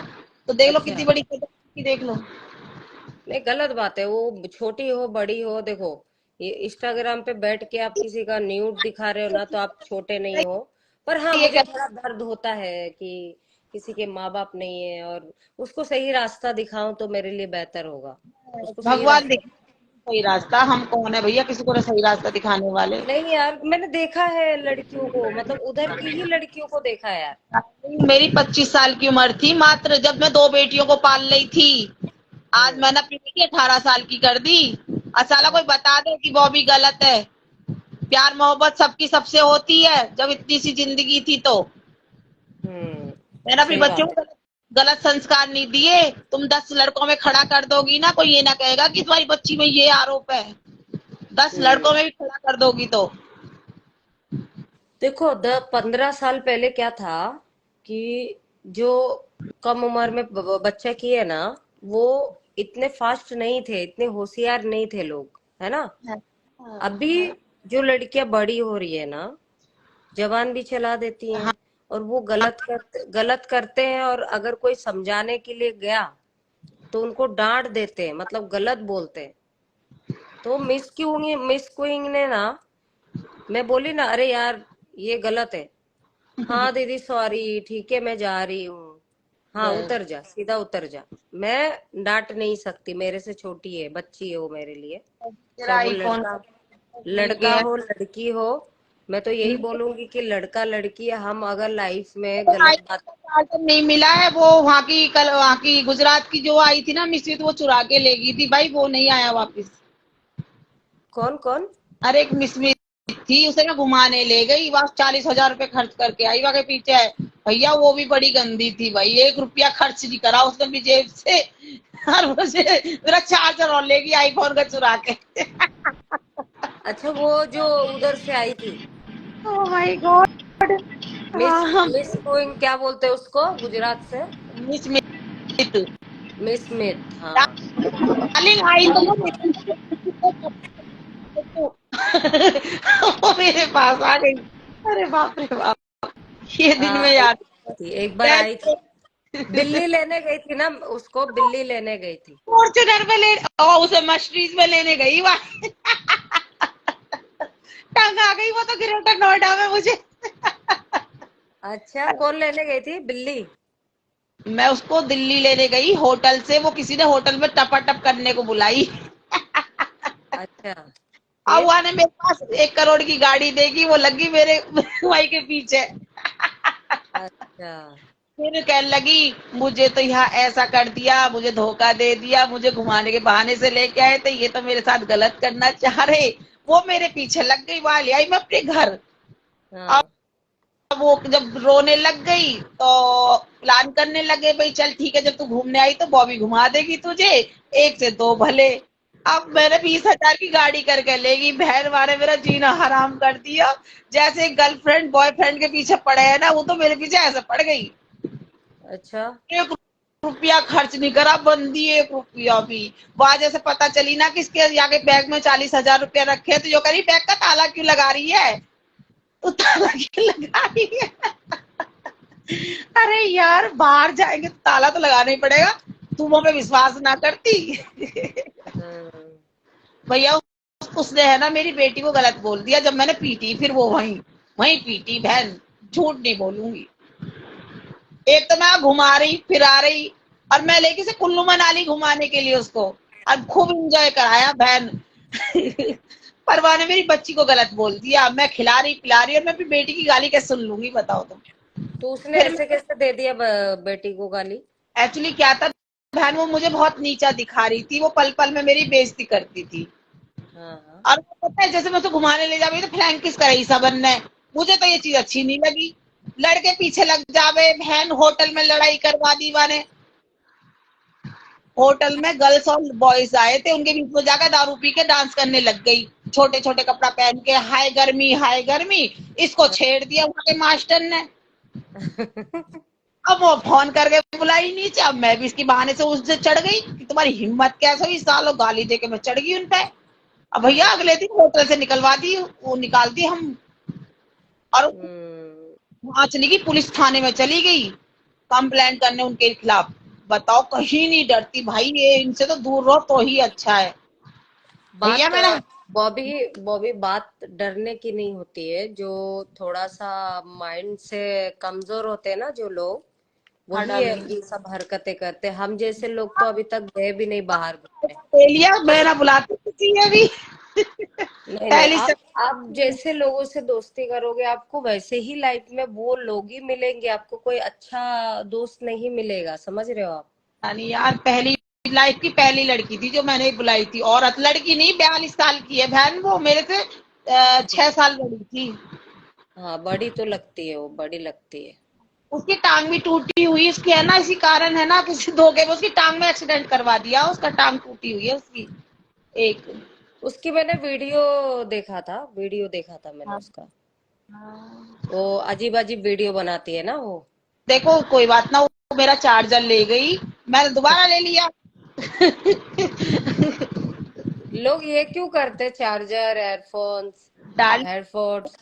तो देख लो अच्छा, कितनी बड़ी कदर की, देख लो। नहीं गलत बात है, वो छोटी हो बड़ी हो, देखो ये इंस्टाग्राम पे बैठ के आप किसी का न्यूड दिखा रहे हो ना, तो आप छोटे नहीं हो। पर हाँ, ये मुझे कर, थोड़ा दर्द होता है कि किसी के माँ बाप नहीं है, और उसको सही रास्ता दिखाऊं तो मेरे लिए बेहतर होगा, उसको सही भगवान रास्ता। दिखे सही रास्ता, हम कौन है भैया किसी को सही रास्ता दिखाने वाले। नहीं यार, मैंने देखा है लड़कियों को, मतलब उधर की ही लड़कियों को देखा है यार। मेरी 25 साल की उम्र थी मात्र, जब मैं 2 बेटियों को पाल रही थी। आज हम्म। मैंने अपनी बेटी 18 साल की कर दी। और साला हाँ। कोई बता दे कि वो भी गलत है। प्यार मोहब्बत सबकी सबसे होती है, जब इतनी सी जिंदगी थी तो हम्म। मैंने अपने सही बच्चों बात है। को गलत संस्कार नहीं दिए। तुम 10 लड़कों में खड़ा कर दोगी ना, कोई ये ना कहेगा कि तुम्हारी बच्ची में ये आरोप है। 10 हम्म। लड़कों में भी खड़ा कर दोगी तो। देखो 15 साल पहले क्या था कि जो कम उम्र में बच्चा किए ना, वो इतने फास्ट नहीं थे, इतने होशियार नहीं थे लोग, है ना। अभी जो लड़कियां बड़ी हो रही है ना, जबान भी चला देती हैं, और वो गलत करते हैं, और अगर कोई समझाने के लिए गया तो उनको डांट देते हैं, मतलब गलत बोलते हैं। तो मिस क्यूइंग ने ना, मैं बोली ना, अरे यार ये गलत है। हाँ दीदी सॉरी, ठीक है मैं जा रही हूँ। हाँ उतर जा, सीधा उतर जा। मैं डांट नहीं सकती, मेरे से छोटी है, बच्ची है वो मेरे लिए। तेरा चाहे वो आईफोन ठीक लड़का है। हो लड़की हो, मैं तो यही बोलूंगी कि लड़का लड़की है, हम अगर लाइफ में गलत बात। चार्जर नहीं मिला है, वो वहाँ की कल वहाँ की गुजरात की जो आई थी ना मिस्री, तो वो चुरा के ले गई थी भाई, वो नहीं आया वापस। कौन कौन? अरे एक मिस्री थी, उसे मैं घुमाने ले गई, वहां 40,000 रुपए खर्च करके आई, वहां के पीछे है भैया, वो भी बड़ी गंदी थी भाई, 1 रुपया खर्च नहीं करा उसने भी जेब से। और मुझे मेरा चार्जर और लेगी आईफोन का चुरा के। अच्छा, वो जो उधर से आई थी, ओह माय गॉड। मिस हाँ, मिस गोइंग क्या बोलते हैं उसको गुजरात से? Miss Smith. मिस स्मिथ, हाँ। डार्लिंग आई तो वो मेरे पास आ गई। अरे बाप रे बाप, ये दिन में याद। एक बार आई थी, बिल्ली लेने गई थी ना, उसको बिल्ली लेने गई थी। फॉर्चुनर में ले, उसे मस्टरीज में लेने गई वहां, टंग आ गई वो तो ग्रेटर नोएडा में मुझे। अच्छा, कौन लेने गई थी बिल्ली? मैं उसको दिल्ली लेने गई होटल से, वो किसी ने होटल में टपाटप करने को बुलाई। अच्छा, अब फिर? वहां ने मेरे पास 1 करोड़ की गाड़ी देगी, वो लगी मेरे भाई के पीछे। अच्छा। फिर कहने लगी मुझे तो यहाँ ऐसा कर दिया, मुझे धोखा दे दिया, मुझे घुमाने के बहाने से लेके आए थे, ये तो मेरे साथ गलत करना चाह रहे। वो मेरे पीछे लग गई, वहां ले आई मैं अपने घर। हाँ। अब वो जब रोने लग गई तो प्लान करने लगे, भाई चल ठीक है, जब तू घूमने आई तो बॉबी घुमा देगी तुझे, 1 से 2 भले। अब मैंने 20,000 की गाड़ी करके लेगी, बहन मारे मेरा जीना हराम कर दिया। जैसे गर्लफ्रेंड बॉयफ्रेंड के पीछे पड़े है ना, वो तो मेरे पीछे ऐसे पड़ गई। अच्छा। 1 रुपया खर्च नहीं करा, बंदी 1 रुपया भी। वहां जैसे पता चली ना किसके आगे बैग में 40,000 रुपया रखे, तो जो कह रही बैग का ताला क्यों लगा रही है, तो ताला क्यों लगा रही है। अरे यार बाहर जाएंगे तो ताला तो लगाना ही पड़ेगा, तुम पे विश्वास ना करती। हम्म। भैया उसने है ना मेरी बेटी को गलत बोल दिया जब मैंने पीटी, फिर वो वहीं वहीं पीटी बहन, झूठ नहीं बोलूंगी। एक तो मैं घुमा रही फिरा रही, और मैं लेके से कुल्लू मनाली घुमाने के लिए उसको, और खूब इंजॉय कराया बहन। परवा ने मेरी बच्ची को गलत बोल दिया, मैं खिला रही पिला रही, और मैं अपनी बेटी की गाली कैसे सुन लूंगी बताओ तुम। तो उसने फिर ऐसे कैसे दे दिया बेटी को गाली? एक्चुअली क्या था बहन, वो मुझे बहुत नीचा दिखा रही थी, वो पल पल में मेरी बेइज्जती करती थी। हाँ हाँ। और वो पता है जैसे मैं उसको घुमाने ले जाऊंगी तो फ्लैंकिस कराई सबन ने, मुझे तो ये चीज अच्छी नहीं लगी। लड़के पीछे लग जावे बहन, होटल में लड़ाई करवा दी वाने। होटल में गर्ल्स और बॉयज आए थे, उनके बीच में जाकर दारू पी के डांस करने लग गई, छोटे छोटे कपड़ा पहन के, हाय गर्मी हाय गर्मी। इसको छेड़ दिया वहां के मास्टर ने। अब वो फोन करके बुलाई नीचे, अब मैं भी इसकी बहाने से उससे चढ़ गई कि तुम्हारी हिम्मत कैसे हुई सालो, गाली देके मैं चढ़ गई उन पे। अब भैया अगले दिन होटल से निकलवा दी, वो निकाल दी हम। और वहां चली गई पुलिस थाने में, चली गई कंप्लेंट करने उनके खिलाफ। बताओ कहीं नहीं डरती भाई, ये इनसे तो दूर रहो तो ही अच्छा है भैया। बात मैंने बॉबी बॉबी बात डरने की नहीं होती है। जो थोड़ा सा माइंड से कमजोर होते हैं ना जो लोग, वही ये सब हरकतें करते हैं। हम जैसे लोग तो अभी तक गए भी नहीं बाहर घूमने। लिया, मैं ना बुलाती किसी ने भी। नहीं नहीं, पहली से आप जैसे लोगों से दोस्ती करोगे आपको वैसे ही लाइफ में वो लोग ही मिलेंगे, आपको कोई अच्छा दोस्त नहीं मिलेगा। समझ रहे हो आप? यानी यार, पहली लाइफ की पहली लड़की थी जो मैंने बुलाई थी, औरत, लड़की नहीं, 42 साल की है बहन, वो मेरे से 6 साल बड़ी थी। हाँ, बड़ी तो लगती है, वो बड़ी लगती है। उसकी टांग भी टूटी हुई, उसकी है ना, इसी कारण है ना, किसी धोखे में उसकी टांग में एक्सीडेंट करवा दिया, उसका टांग टूटी हुई है उसकी एक। उसकी मैंने वीडियो देखा था मैंने उसका। वो अजीब अजीब वीडियो बनाती है ना वो। देखो कोई बात ना, वो मेरा चार्जर ले गई, मैंने दोबारा ले लिया। लोग ये क्यों करते? चार्जर, एयरफोन्स, डाल हेडफोन्स।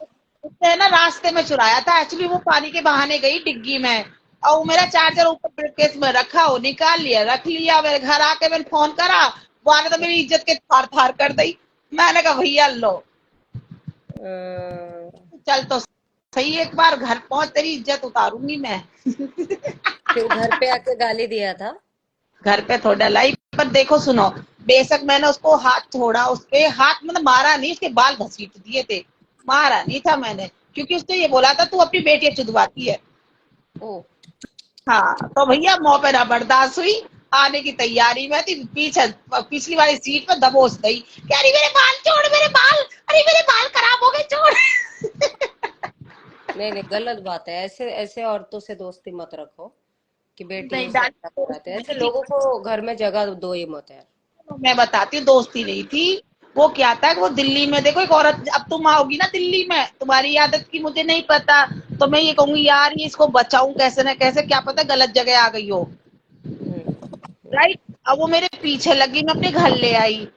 उसने ना रास्ते में चुराया था, एक्चुअली वो पानी के बहाने गई डिग्गी में, और वो मेरा चार्जर ऊपर ब्रीफकेस में रखा, वो निकाल लिया, रख लिया। मेरे घर आके मैंने फोन करा, वो आने तो मेरी इज्जत के थार थार कर दी। मैंने कहा भैया लो, चल तो सही, एक बार घर पहुंच तेरी इज्जत उतारूंगी मैं। फिर घर पे आके गाली दिया था। घर पे थोड़ा लाई, पर देखो सुनो, बेशक मैंने उसको हाथ छोड़ा, उसके हाथ मतलब मारा नहीं, उसके बाल घसीट दिए थे, मारा नहीं था मैंने, क्योंकि उसने ये बोला था तू अपनी बेटी चुदवाती है। ओ, हाँ तो भैया मुंह पे ना बर्दाश्त हुई, आने की तैयारी में थी, पीछे पिछली वाली सीट पे दबोच गई, कह रही मेरे बाल छोड़, मेरे बाल, अरे मेरे बाल खराब हो गए, छोड़। नहीं नहीं, गलत बात है। ऐसे ऐसे औरतों से दोस्ती मत रखो कि बेटियों नहीं से ऐसा कराते हैं। ऐसे लोगों को घर में जगह दो ही मत यार। मैं बताती हूँ, दोस्ती नहीं थी। वो क्या था कि वो दिल्ली में, देखो एक औरत, अब तुम आओगी ना दिल्ली में, तुम्हारी आदत की मुझे नहीं पता, तो मैं ये कहूंगी यार ये इसको बचाऊं कैसे ना कैसे, क्या पता गलत जगह आ गई हो। राइट, अब वो मेरे पीछे लगी, मैं अपने घर ले आई,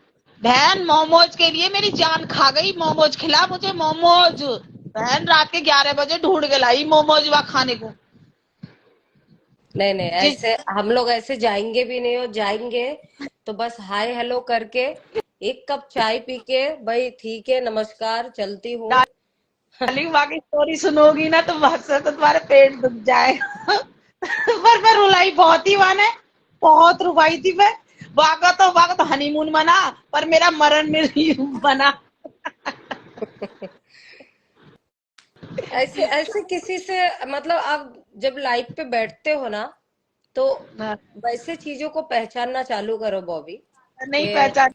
बहन मोमोज के लिए मेरी जान खा गई, मोमोज खिला मुझे, मोमोज बहन, रात के 11 बजे ढूंढ के लाई मोमोज वहां खाने को। नहीं नहीं, जिस ऐसे हम लोग ऐसे जाएंगे भी नहीं, हो जाएंगे तो बस हाय हेलो करके एक कप चाय पी के, भाई ठीक है नमस्कार चलती हूँ। डार्लिंग वहां की स्टोरी सुनोगी ना तो बस तो तुम्हारे पेट दुख जाएगा। पर मैं रुलाई बहुत ही माने, बहुत रुलाई थी मैं। वहां का तो हनीमून बना, पर मेरा मरण में बना। ऐसे ऐसे किसी से मतलब आप जब लाइफ पे बैठते हो ना तो वैसे चीजों को पहचानना चालू करो बॉबी। नहीं ये पहचान,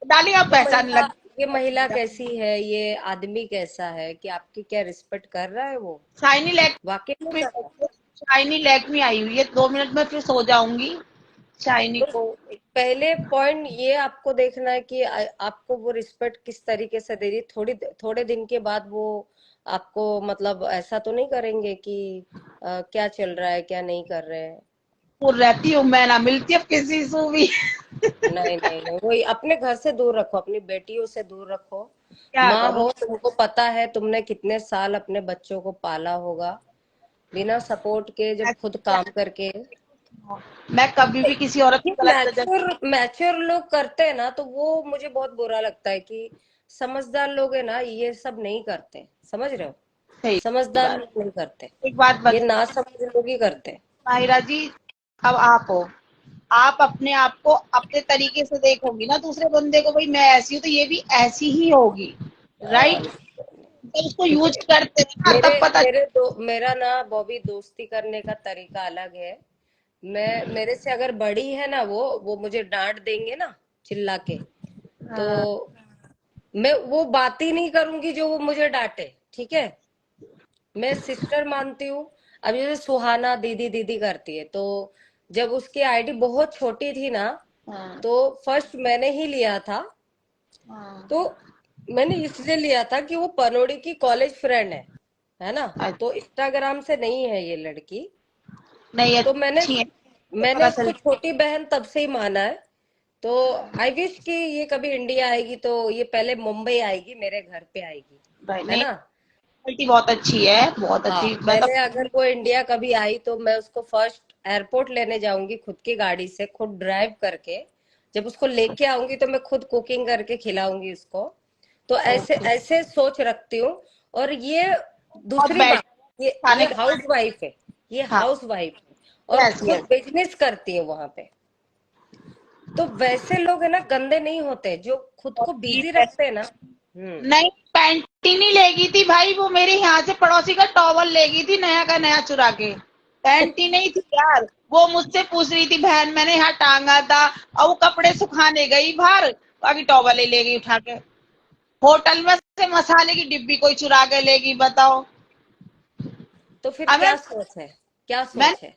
डार्लिंग आप ये पहचान महिला लग। ये महिला कैसी है, ये आदमी कैसा है, कि आपकी क्या रिस्पेक्ट कर रहा है वो, शाइनी लेग वाकई में में, कर रहा है। शाइनी लेग में आई हुई है, 2 मिनट में फिर सो जाऊंगी शाइनी तो को। पहले पॉइंट ये आपको देखना है कि आपको वो रिस्पेक्ट किस तरीके से दे रही है। थोड़े दिन के बाद वो आपको मतलब ऐसा तो नहीं करेंगे कि क्या चल रहा है क्या नहीं कर रहे हैं। वो रहती हूँ मैं, ना मिलती अब किसी से भी। नहीं नहीं नहीं, वही अपने घर से दूर रखो, अपनी बेटियों से दूर रखो। क्या माँ करूं, हो, तुमको पता है तुमने कितने साल अपने बच्चों को पाला होगा बिना सपोर्ट के, जब खुद काम करके। मैं कभी भी किसी औरत की ये गलत नजर। मैच्योर मैच्योर लोग करते हैं ना तो वो मुझे बहुत बुरा लगता है कि समझदार लोग है ना, ये सब नहीं करते, समझ रहे हो? सही समझदार बात। लोग नहीं करते, एक बात ये बता ना समझ लोग ही करते हैं। माहिरा जी, अब आप हो, आप अपने आप को अपने तरीके से देखोगी ना दूसरे बंदे को, भाई मैं ऐसी हूँ तो ये भी ऐसी ही होगी, राइट? जब उसको ठीक यूज है, करते हैं ना मेरे तब पता मेरा ना बॉबी दोस्ती करने का तरीका अलग है। मेरे से अगर बड़ी है ना, वो मुझे डांट देंगे ना चिल्ला के, तो हाँ, मैं वो बात ही नहीं करूंगी जो वो मुझे डांटे, ठीक है? मैं सिस्टर मानती हूँ। अब जैसे सुहाना दीदी दीदी करती है, तो जब उसकी आईडी बहुत छोटी थी ना, हाँ, तो फर्स्ट मैंने ही लिया था। हाँ, तो मैंने इसलिए लिया था कि वो पनोड़ी की कॉलेज फ्रेंड है ना? तो अच्छा, इंस्टाग्राम से नहीं है ये लड़की। नहीं तो मैंने अच्छी है, मैंने पता उसको चल छोटी बहन तब से ही माना है। तो आई विश कि ये कभी इंडिया आएगी तो ये पहले मुंबई आएगी, मेरे घर पे आएगी, भाई है नहीं, ना? क्वालिटी बहुत अच्छी है, बहुत हाँ, अच्छी पहले मतलब। अगर वो इंडिया कभी आई तो मैं उसको फर्स्ट एयरपोर्ट लेने जाऊंगी, खुद की गाड़ी से, खुद ड्राइव करके। जब उसको लेके आऊंगी तो मैं खुद कुकिंग करके खिलाऊंगी उसको। तो ऐसे ओके, ऐसे सोच रखती हूँ। और ये बहुत दूसरी बैठ बात, ये खाने का, हाउस वाइफ है, ये हाँ, हाउस वाइफ है और यस खुद यस, बिजनेस करती है वहां पे। तो वैसे लोग है ना गंदे नहीं होते, जो खुद को बिजी रखते हैं ना। नहीं पैंटी नहीं लेगी थी भाई, वो मेरे यहाँ से पड़ोसी का टॉवल लेगी थी नया का नया चुरा के, पैंटी नहीं थी यार। वो मुझसे पूछ रही थी बहन मैंने यहाँ टांगा था, और वो कपड़े सुखाने गई बाहर, अभी टॉवल ही ले गई उठा के। होटल में से मसाले की डिब्बी कोई चुरा के लेगी बताओ। तो फिर अब क्या सोच है, क्या सोच है?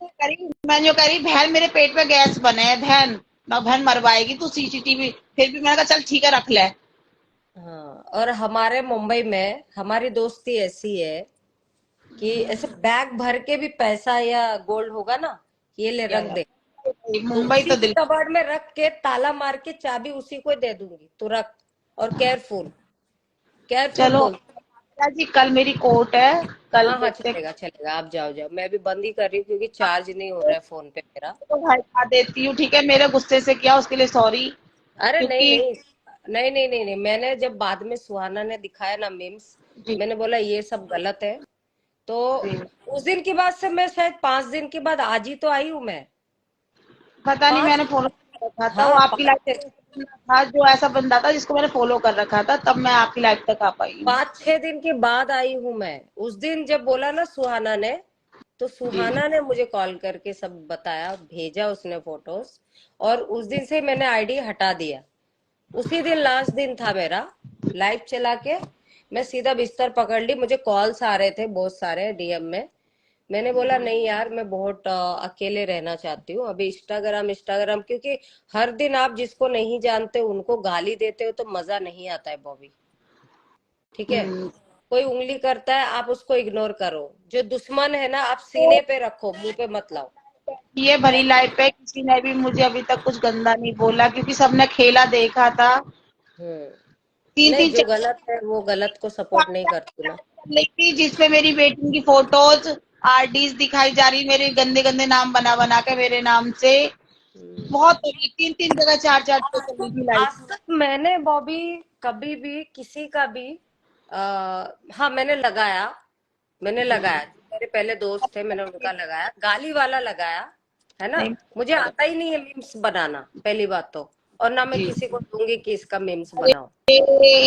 मैंने जो करी बहन मेरे पेट में गैस बने है बहन, मैं बहन मरवाएगी तू सीसीटीवी, फिर भी मैंने कहा चल ठीक है रख ले। हाँ, और हमारे मुंबई में हमारी दोस्ती ऐसी है कि ऐसे बैग भर के भी पैसा या गोल्ड होगा ना, ये ले या, रख दे, तो मुंबई उसी तो की दिल। कबाड़ में रख के ताला मार के चाबी उसी को दे दूंगी, तू रख। और केयरफुल, केयरफुल चलो बोल। जी कल मेरी कोर्ट है, कल हाँ हाँ, देखते चलेगा चलेगा, आप जाओ जाओ, मैं भी बंद ही कर रही हूँ क्योंकि चार्ज नहीं हो रहा है फोन पे मेरा। तो हटा देती हूँ, ठीक है, मेरे गुस्से से किया उसके लिए सॉरी, अरे नहीं क्योंकि नहीं, नहीं नहीं नहीं नहीं, मैंने जब बाद में सुहाना ने दिखाया ना मीम्स, जी मैंने बोला ये सब गलत है। तो जी उस दिन के बाद से मैं शायद 5 दिन के बाद आज ही तो आई हूँ मैं। पता नहीं पांच मैंने फॉलो कर रखा था, वो हाँ, आपकी लाइफ में ऐसा बंदा था जो ऐसा बंदा था जिसको मैंने फॉलो कर रखा था, तब मैं आपकी लाइफ तक आ पाई हूँ। 5-6 दिन के बाद आई हूँ मैं। उस दिन जब बोला ना सुहाना ने, तो जी सुहाना ने मुझे कॉल करके सब बताया, भेजा उसने फोटोज। और उस दिन से मैंने आईडी हटा दिया। उसी दिन लास्ट दिन था मेरा, लाइव चला के मैं सीधा बिस्तर पकड़ ली। मुझे कॉल्स आ रहे थे बहुत सारे डीएम में। मैंने बोला नहीं यार, मैं बहुत अकेले रहना चाहती हूँ अभी। इंस्टाग्राम इंस्टाग्राम, क्योंकि हर दिन आप जिसको नहीं जानते उनको गाली देते हो तो मजा नहीं आता है बॉबी, ठीक है? हम्म, कोई उंगली करता है आप उसको इग्नोर करो, जो दुश्मन है ना आप तो सीने पे रखो, मुंह पे मत लाओ। ये भरी ऐसा। लाइफ पे किसी ने भी मुझे अभी तक कुछ गंदा नहीं बोला, क्योंकि सबने खेला देखा था। तीन नहीं, तीन जो चार गलत है वो गलत को चार सपोर्ट नहीं चार करती ना। कर रही थी जिसपे मेरी बेटी की फोटोज आरडीज दिखाई जा रही, मेरे गंदे गंदे नाम बना बना के मेरे नाम से, हम्म। बहुत तरीके, तीन तीन जगह चार चार पे आज चली थी तक लाइफ। आज तक मैंने बॉबी कभी भी किसी का भी हाँ मैंने लगाया, जो मेरे पहले दोस्त थे मैंने उनका लगाया, गाली वाला लगाया, है ना? नहीं मुझे आता ही नहीं है मीम्स बनाना, पहली बात तो। और ना मैं जी, किसी को दूंगी कि इसका मीम्स अरे बनाओ।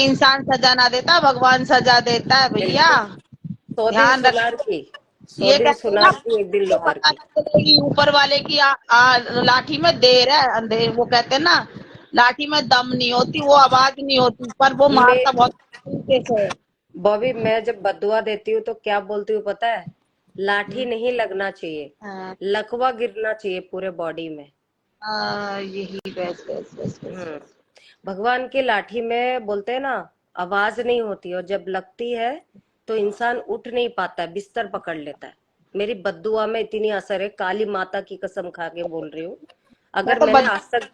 इंसान सजा ना देता भगवान सजा देता है भैया, बिल्कुल। 100 दिन ध्यान रख। सुनार की, सौ ये दिन कहते हैं ना, सुनार की, एक दिन ये लोहार पता की। ना चलेगी ऊपर वाले की लाठी में देर है अंधेर, वो कहते हैं ना लाठी में दम नहीं होती, वो आवाज नहीं होती, पर वो मैं मारता बहुत तरीके से है। बॉबी, मैं जब बदुआ देती हूँ तो क्या बोलती हूँ पता है? लाठी हम्म, नहीं लगना चाहिए, हाँ, लकवा गिरना चाहिए पूरे बॉडी में। यही बस बस बस बस हम्म। बस। भगवान की लाठी में बोलते हैं ना, आवाज नहीं होती, और जब लगती है तो इंसान उठ नहीं पाता है, बिस्तर पकड़ लेता है। मेरी बद्दुआ में इतनी असर है, काली माता की कसम खा के बोल रही हूँ। मैं अगर तो मैंने बद आज तक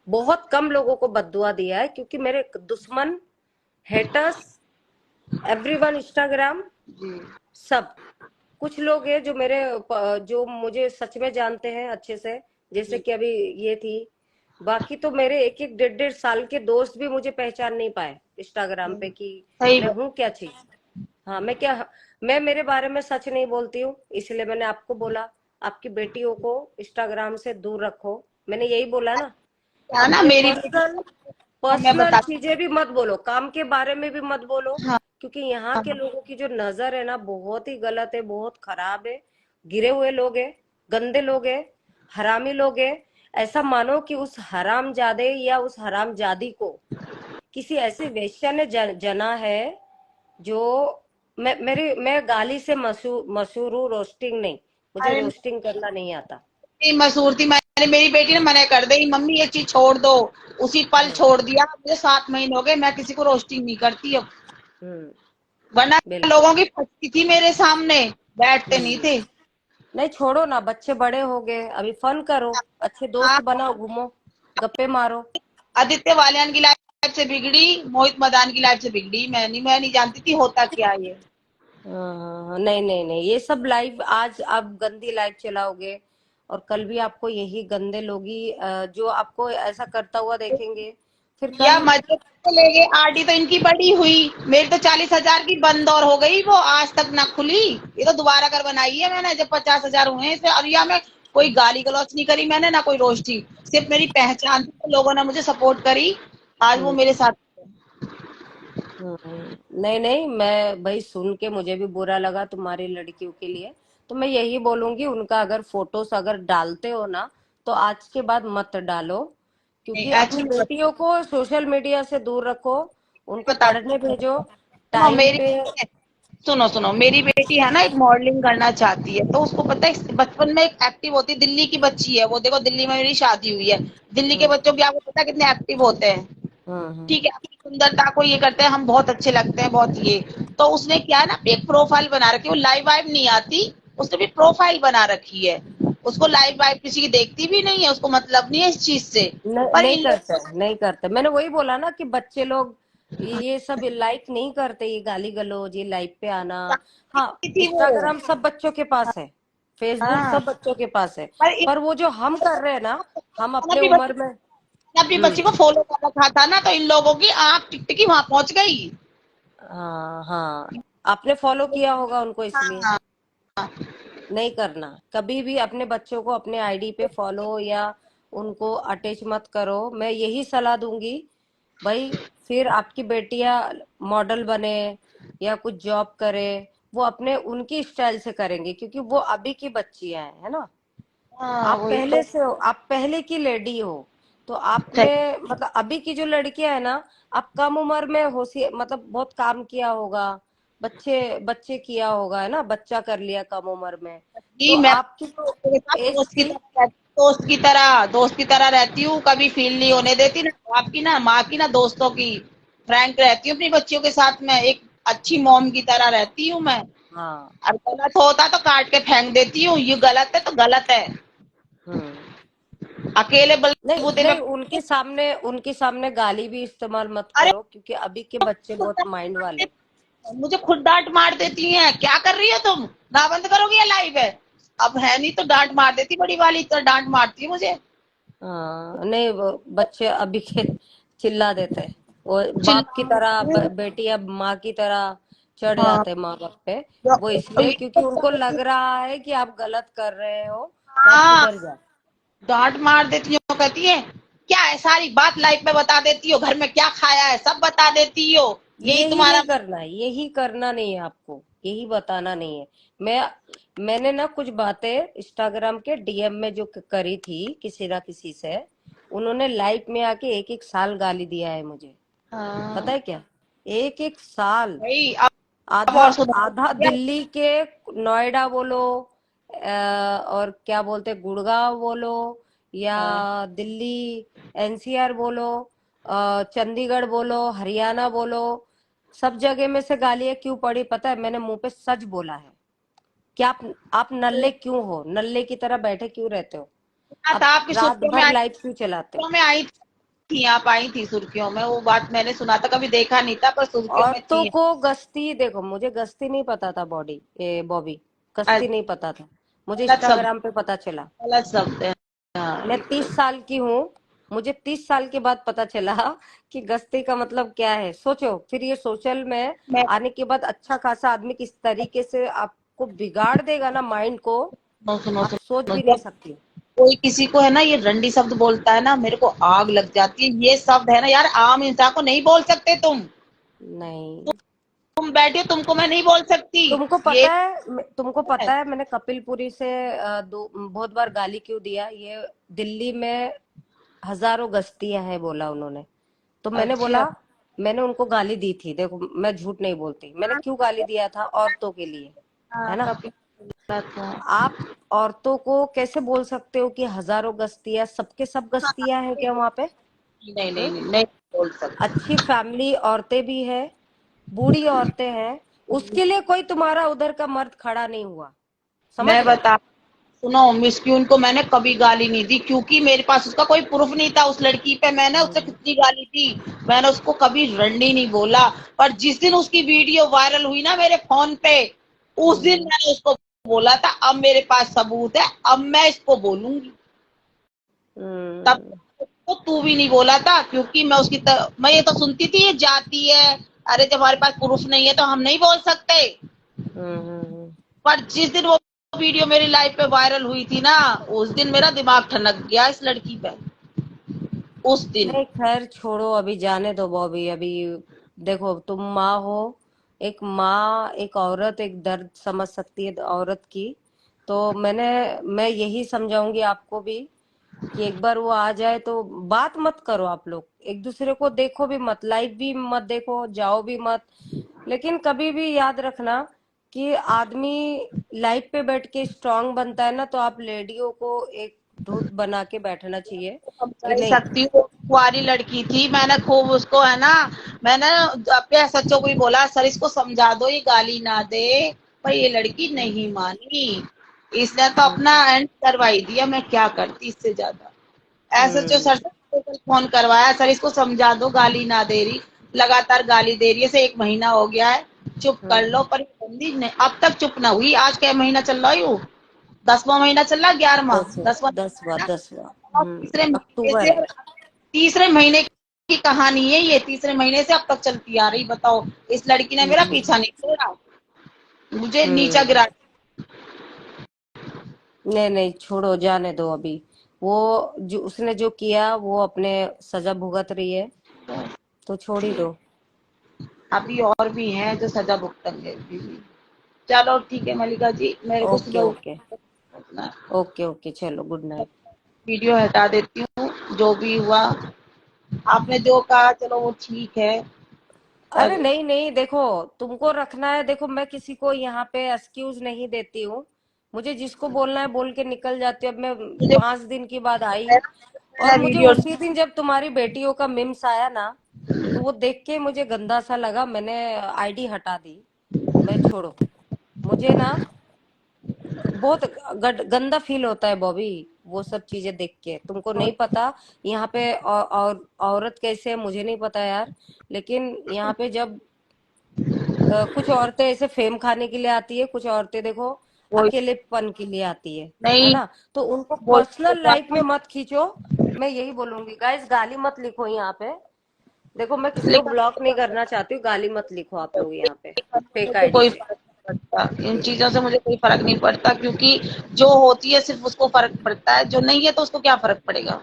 बहुत कम लोगों को बद्दुआ दिया है, क्योंकि मेरे दुश्मन, हेटर्स, एवरीवन, इंस्टाग्राम, जी सब कुछ लोग हैं जो जो मुझे सच में जानते हैं अच्छे से, जैसे जी कि अभी ये थी। बाकी तो मेरे 1-1 1.5-1.5 साल के दोस्त भी मुझे पहचान नहीं पाए। इंस्टाग्राम पे कि सही मैं बात। हूँ क्या चीज। हाँ, मैं मेरे बारे में सच नहीं बोलती हूँ, इसलिए मैंने आपको बोला आपकी बेटियों को इंस्टाग्राम से दूर रखो। मैंने यही बोला ना। क्या ना अपने मेरी बेटी, पर्सनल हाँ, मैं पर्सनल बता, चीजें भी मत बोलो, काम के बारे में भी मत बोलो, हाँ, क्योंकि यहाँ के हाँ, लोगों की जो नजर है ना बहुत ही गलत है, बहुत खराब है। गिरे हुए लोग हैं, गंदे लोग हैं, हरामी लोग हैं। ऐसा मानो कि उस हरामजादे या उस हरामजादी को किसी ऐसी वेश्या ने जना है जो मैं गाली से मशहूर हूँ, रोस्टिंग नहीं। मुझे अरे रोस्टिंग करना नहीं आता। नहीं, मसूर थी, मैंने, मेरी बेटी ने मना कर दी, मम्मी ये चीज छोड़ दो। उसी पल हम्म। छोड़ दिया, मुझे 7 महीने हो गए, मैं किसी को रोस्टिंग नहीं करती अब। हम्म। वरना बिल्कुल। लोगों की फटती थी मेरे सामने, बैठते नहीं हम्म। थे। नहीं, छोड़ो ना, बच्चे बड़े हो गए, अभी फन करो, अच्छे दोस्त हाँ, बनाओ, घूमो, गप्पे मारो। आदित्य वालियान की लाइफ से बिगड़ी, मोहित मदान की लाइफ से बिगड़ी, मैं नहीं जानती थी होता क्या ये। हाँ, नहीं नहीं नहीं, ये सब लाइफ आज आप गंदी लाइफ चलाओगे और कल भी आपको यही गंदे लोग ही जो आपको ऐसा करता हुआ देखेंगे, फिर या कल। मजे करके ले गए, आरडी तो इनकी बड़ी हुई, मेरी तो 40,000 की बंद और हो गई, वो आज तक ना खुली। ये तो दोबारा कर बनाई है मैंने, जब 50,000 हुए हैं। और या मैं कोई गाली गलौच नहीं करी मैंने, ना कोई रोस्टी, सिर्फ मेरी पहचान थी, तो लोगों ने मुझे सपोर्ट करी, आज वो हम्म। मेरे साथ है। नहीं नहीं, मैं भाई सुन के मुझे भी बुरा लगा तुम्हारी लड़कियों के लिए। तो मैं यही बोलूंगी, उनका अगर फोटोस अगर डालते हो ना तो आज के बाद मत डालो, क्योंकि अपनी एक्चुअली बेटियों को सोशल मीडिया से दूर रखो, उनको बताती पढ़ने हूँ, भेजो सुनो टाइम मेरी पे। सुनो सुनो, मेरी बेटी है ना, एक मॉडलिंग करना चाहती है, तो उसको पता है बचपन में एक एक्टिव होती है, दिल्ली की बच्ची है वो, देखो दिल्ली में मेरी शादी हुई है, दिल्ली के हम्म। बच्चों की आपको पता है कितने एक्टिव होते हैं। हम्म। ठीक है, अपनी सुंदरता को ये करते हैं, हम बहुत अच्छे लगते हैं, बहुत ये। तो उसने क्या है ना, एक प्रोफाइल बना रखी है, वो लाइव वाइव नहीं आती, उसने भी प्रोफाइल बना रखी है। उसको लाइव वाइव किसी की देखती भी नहीं है, उसको मतलब नहीं है इस चीज से। नहीं पर नहीं इन करते, लोगों नहीं करते, मैंने वही बोला ना कि बच्चे लोग ये सब लाइक नहीं करते, ये गाली गलौज, ये लाइव पे आना। हाँ, ने थी वो। इंस्टाग्राम सब बच्चों के पास है, फेसबुक हाँ, सब बच्चों के पास है, पर पर वो जो हम कर रहे हैं ना, हम अपने अपनी उम्र में। अपनी हम्म। बच्ची को फॉलो कर रखा था ना, तो इन लोगों की आंख टिकटिकी वहां पहुंच गई। हाँ हाँ, आपने फॉलो किया होगा उनको, इसलिए। हाँ, नहीं करना, कभी भी अपने बच्चों को अपने आईडी पे फॉलो या उनको अटैच मत करो, मैं यही सलाह दूंगी भाई। फिर आपकी बेटियां मॉडल बने या कुछ जॉब करे, वो अपने उनकी स्टाइल से करेंगे, क्योंकि वो अभी की बच्चियां हैं, है ना। हाँ, आप वही पहले तो। से हो, आप पहले की लेडी हो, तो आप सही। में मतलब अभी की जो लड़कियां है ना, आप कम उम्र में होशियार, मतलब बहुत काम किया होगा, बच्चे बच्चे किया होगा, है ना, बच्चा कर लिया कम उम्र में। तो जी, मैं आपकी जो मेरे साथ एज थी। दोस्त की तरह रहती हूँ, कभी फील नहीं होने देती, ना बाप की ना माँ की ना दोस्तों की, फ्रैंक रहती हूँ अपनी बच्चियों के साथ में, एक अच्छी मॉम की तरह रहती हूँ मैं। हाँ। और गलत होता तो काट के फेंक देती हूँ, ये गलत है तो गलत है। हम्म। अकेले नहीं बलबूते पे। नहीं, उनके सामने गाली भी इस्तेमाल मत अरे करो, क्योंकि अभी के बच्चे बहुत माइंड वाले। मुझे खुद डांट मार देती हैं, क्या कर रही हो तुम, ना बंद करोगी या लाइव है। अब है नहीं तो डांट मार देती, बड़ी वाली तो डांट मारती है मुझे। हाँ, नहीं वो बच्चे अभी के चिल्ला देते हैं, वो बाप की चिल्ला, तरह, बेटी अब माँ की तरह चढ़ हाँ, जाते हैं माँ बाप पे। वो तो इसलिए ये क्योंकि उनको लग रहा है कि आप गलत कर रहे हो, तो आप हाँ, सुधर जाओ। डांट मार देती हो, कहती है क्या है, सारी बात लाइव में बता देती हो, घर में क्या खाया है सब बता देती हो, यही यही तुम्हारा। नहीं करना है, यही करना नहीं है आपको, यही बताना नहीं है। मैं मैंने ना कुछ बातें इंस्टाग्राम के डीएम में जो करी थी किसी ना किसी से, उन्होंने लाइव में आके एक एक साल गाली दिया है मुझे। पता हाँ, है क्या, एक एक साल। भाई अब आधा और सुधार आधा या दिल्ली के, नोएडा बोलो, और क्या बोलते गुड़गांव बोलो, या दिल्ली एनसीआर बोलो, चंडीगढ़ बोलो, हरियाणा बोलो, सब जगह में से गालियां क्यों पड़ी पता है, मैंने मुंह पे सच बोला है कि आप नल्ले क्यों हो, नल्ले की तरह बैठे क्यों रहते हो, था आप आपकी रात सुर्खियों में भर लाइव क्यों चलाते हो। आई थी, आप आई थी सुर्खियों में, वो बात मैंने सुना था, कभी देखा नहीं था, पर सुर्खियों में औरतों थी। को गश्ती, देखो मुझे गश्ती नहीं पता था, बॉबी गश्ती नहीं पता था, मुझे गलत शब्द, इंस्टाग्राम पे पता चला। गलत शब्द है। हाँ, मैं ये तो 30 साल की हूँ, मुझे 30 साल के बाद पता चला कि गस्ती का मतलब क्या है। सोचो फिर ये सोशल में मैं आने के बाद अच्छा खासा आदमी किस तरीके से आपको बिगाड़ देगा ना माइंड को, सुनो सुनो आप सोच सुनो, भी नहीं जब सकती। कोई किसी को है ना ये रंडी शब्द बोलता है ना, मेरे को आग लग जाती है। ये शब्द है ना यार, आम इंसान को नहीं बोल सकते नहीं, तुम बैठे हो, तुमको मैं नहीं बोल सकती। ये तुमको है। पता है मैंने कपिलपुरी से बहुत बार गाली क्यों दिया। ये दिल्ली में हजारों गश्तियां हैं बोला उन्होंने, तो मैंने अच्छा। बोला, मैंने उनको गाली दी थी। देखो मैं झूठ नहीं बोलती, मैंने क्यों गाली दिया था, औरतों के लिए, है हाँ, ना। कभी था। आप औरतों को कैसे बोल सकते हो कि हजारों गश्तियां, सबके सब गश्तियां हैं क्या वहां पे। नहीं नहीं हम्म? नहीं नहीं बोल सकती। अच्छी फैमिली औरतें भी है, बूढ़ी औरतें हैं, उसके लिए कोई तुम्हारा उधर का मर्द खड़ा नहीं हुआ, समझ मैं रहे हो। बता, सुनो, मिस क्यून को मैंने कभी गाली नहीं दी, क्योंकि मेरे पास उसका कोई प्रूफ नहीं था। उस लड़की पे मैंने उससे हम्म, कितनी गाली दी, मैंने उसको कभी रंडी नहीं बोला। पर जिस दिन उसकी वीडियो वायरल हुई ना मेरे फोन पे, उस दिन हम्म, मैंने उसको बोला था अब मेरे पास सबूत है, अब मैं इसको बोलूंगी। तब हम्म, तो तू भी नहीं बोला था, क्योंकि मैं ये तो सुनती थी ये जाती है। अरे जब हमारे पास प्रूफ नहीं है तो हम नहीं बोल सकते। हम्म। पर जिस दिन वो वीडियो मेरी लाइफ पे वायरल हुई थी ना, उस दिन मेरा दिमाग ठनक गया इस लड़की पे, उस दिन। नहीं खैर छोड़ो, अभी जाने दो बॉबी। अभी देखो तुम माँ हो, एक माँ, एक औरत एक दर्द समझ सकती है औरत की। तो मैं यही समझाऊंगी आपको भी कि एक बार वो आ जाए तो बात मत करो, आप लोग एक दूसरे को देखो भी मत, लाइव भी मत देखो, जाओ भी मत। लेकिन कभी भी याद रखना कि आदमी लाइफ पे बैठ के स्ट्रांग बनता है ना, तो आप लेडियों को एक धूत बना के बैठना चाहिए समझा कि ही नहीं। सकती हूँ, कुंवारी लड़की थी, मैंने खूब उसको है ना, मैंने अपने सच्चों को भी बोला सर इसको समझा दो ये गाली ना दे, पर ये लड़की नहीं मानी। इसने तो अपना हम्म, एंड करवाई दिया, मैं क्या करती इससे ज्यादा। ऐसे जो हम्म, सर से फोन करवाया, सर इसको समझा दो गाली ना दे रही, लगातार गाली दे रही है, से 1 महीना हो गया है, चुप कर लो। हम्म। पर ये बंदी ने अब तक चुप ना हुई। आज क्या महीना चल रहा है यू, 10वां महीना चल रहा है, 11वां, दसवा 10वां दसवा महीना। दसवा। और तीसरे महीने अक्टूबर है। से, तीसरे महीने की कहानी है ये, तीसरे महीने से अब तक चलती आ रही। बताओ, इस लड़की ने मेरा हम्म, पीछा नहीं छोड़ा, मुझे नीचा हम्म। गिरा। नहीं नहीं छोड़ो, जाने दो अभी। वो जो उसने जो किया वो अपने सजा भुगत रही है, तो छोड़ ही दो। अभी और भी हैं जो सजा भुगतेंगे अभी भी। चलो ठीक है मलिका जी, मेरे को ओके सुबह ओके। उठना, ओके ओके, चलो गुड नाइट। वीडियो हटा देती हूँ। जो भी हुआ, आपने जो कहा चलो वो ठीक है। अरे पर नहीं नहीं, देखो तुमको रखना है, देखो मैं किसी को यहाँ पे एक्सक्यूज नहीं देती हूँ। मुझे जिसको बोलना है बोल के निकल जाती हूँ। अब मैं मुझे 5 दिन की बाद आई, और मैंने मुझे वीडियो, उसी दिन जब तुम्हारी बेटियों का मिम्स आया ना, तो वो देख के मुझे गंदा सा लगा, मैंने आईडी हटा दी। मैं छोड़ो, मुझे ना बहुत गंदा फील होता है बॉबी, वो सब चीजें देख के। तुमको नहीं पता यहाँ पे और औरत कैसे है मुझे नहीं पता यार, लेकिन यहाँ पे जब कुछ औरतें ऐसे फेम खाने के लिए आती है, कुछ औरतें देखो वो अकेलेपन के लिए आती है नहीं ना। तो उनको बोल, पर्सनल लाइफ में मत खींचो। मैं यही बोलूंगी गाइस, गाली मत लिखो यहाँ पे। देखो मैं किसी को लेकिन ब्लॉक नहीं करना चाहती हूँ, गाली मत लिखो आप लोग यहाँ पे फेक मुझे आईडी कोई से। फर्क नहीं पड़ता, इन हम्म, चीजों से मुझे कोई फर्क नहीं पड़ता, क्योंकि जो होती है सिर्फ उसको फर्क पड़ता है, जो नहीं है तो उसको क्या फर्क पड़ेगा।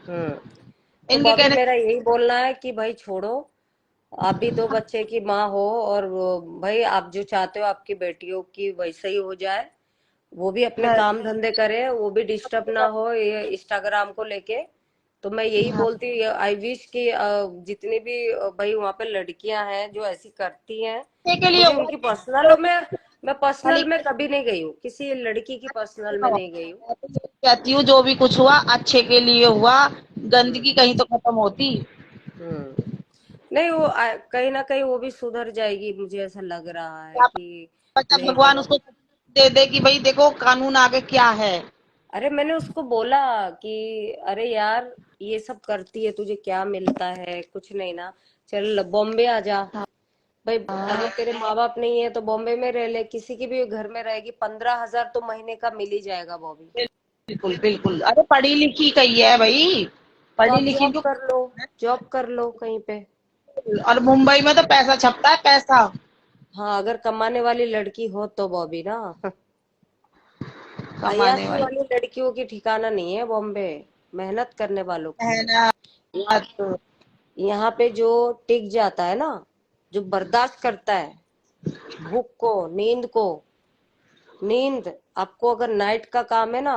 हम्म। तो इनके बॉबी कहने, मेरा यही बोलना है कि भाई छोड़ो, आप भी 2 बच्चे की माँ हो, और भाई आप जो चाहते हो आपकी बेटियों की वैसे ही हो जाए। वो भी अपने काम धंधे करे, वो भी डिस्टर्ब ना हो ये इंस्टाग्राम को लेके। तो मैं यही बोलती हूँ, आई विश कि जितनी भी भाई वहां पे लड़कियां हैं जो ऐसी करती हैं, के लिए मुझे हुआ, उनकी पर्सनल में, मैं पर्सनल में मलिका, कभी नहीं गई हूँ, किसी लड़की की पर्सनल में सुनो, नहीं गई हूँ। मैं तो ये कहती हूँ जो भी कुछ हुआ अच्छे के लिए हुआ, हम्म, गंदगी कहीं तो खत्म होती। हम्म। नहीं वो कहीं ना कहीं वो भी सुधर जाएगी, मुझे ऐसा लग रहा है क्या कि पता नहीं भगवान करो। उसको दे दे कि भाई देखो कानून आगे क्या है। अरे मैंने उसको बोला कि अरे यार ये सब करती है, तुझे क्या मिलता है, कुछ नहीं ना, चल बॉम्बे आ जा। भाई अगर तेरे माँ बाप नहीं है तो बॉम्बे में रह ले, किसी के भी घर में रहेगी, 15,000 तो महीने का मिल ही जाएगा बॉबी। बिल्कुल बिल्कुल, अरे पढ़ी लिखी कही है भाई, तो पढ़ी आप लिखी क्यों? जॉब कर लो कहीं पे। और मुंबई में तो पैसा छपता है, पैसा। हाँ, अगर कमाने वाली लड़की हो तो बॉबी ना। कमाने अय्याशी वाली वाली लड़कियों की ठिकाना नहीं है बॉम्बे, मेहनत करने वालों की है है। ना। यहाँ पे जो टिक जाता है ना, जो बर्दाश्त करता है भूख को, नींद आपको, अगर नाइट का काम है ना,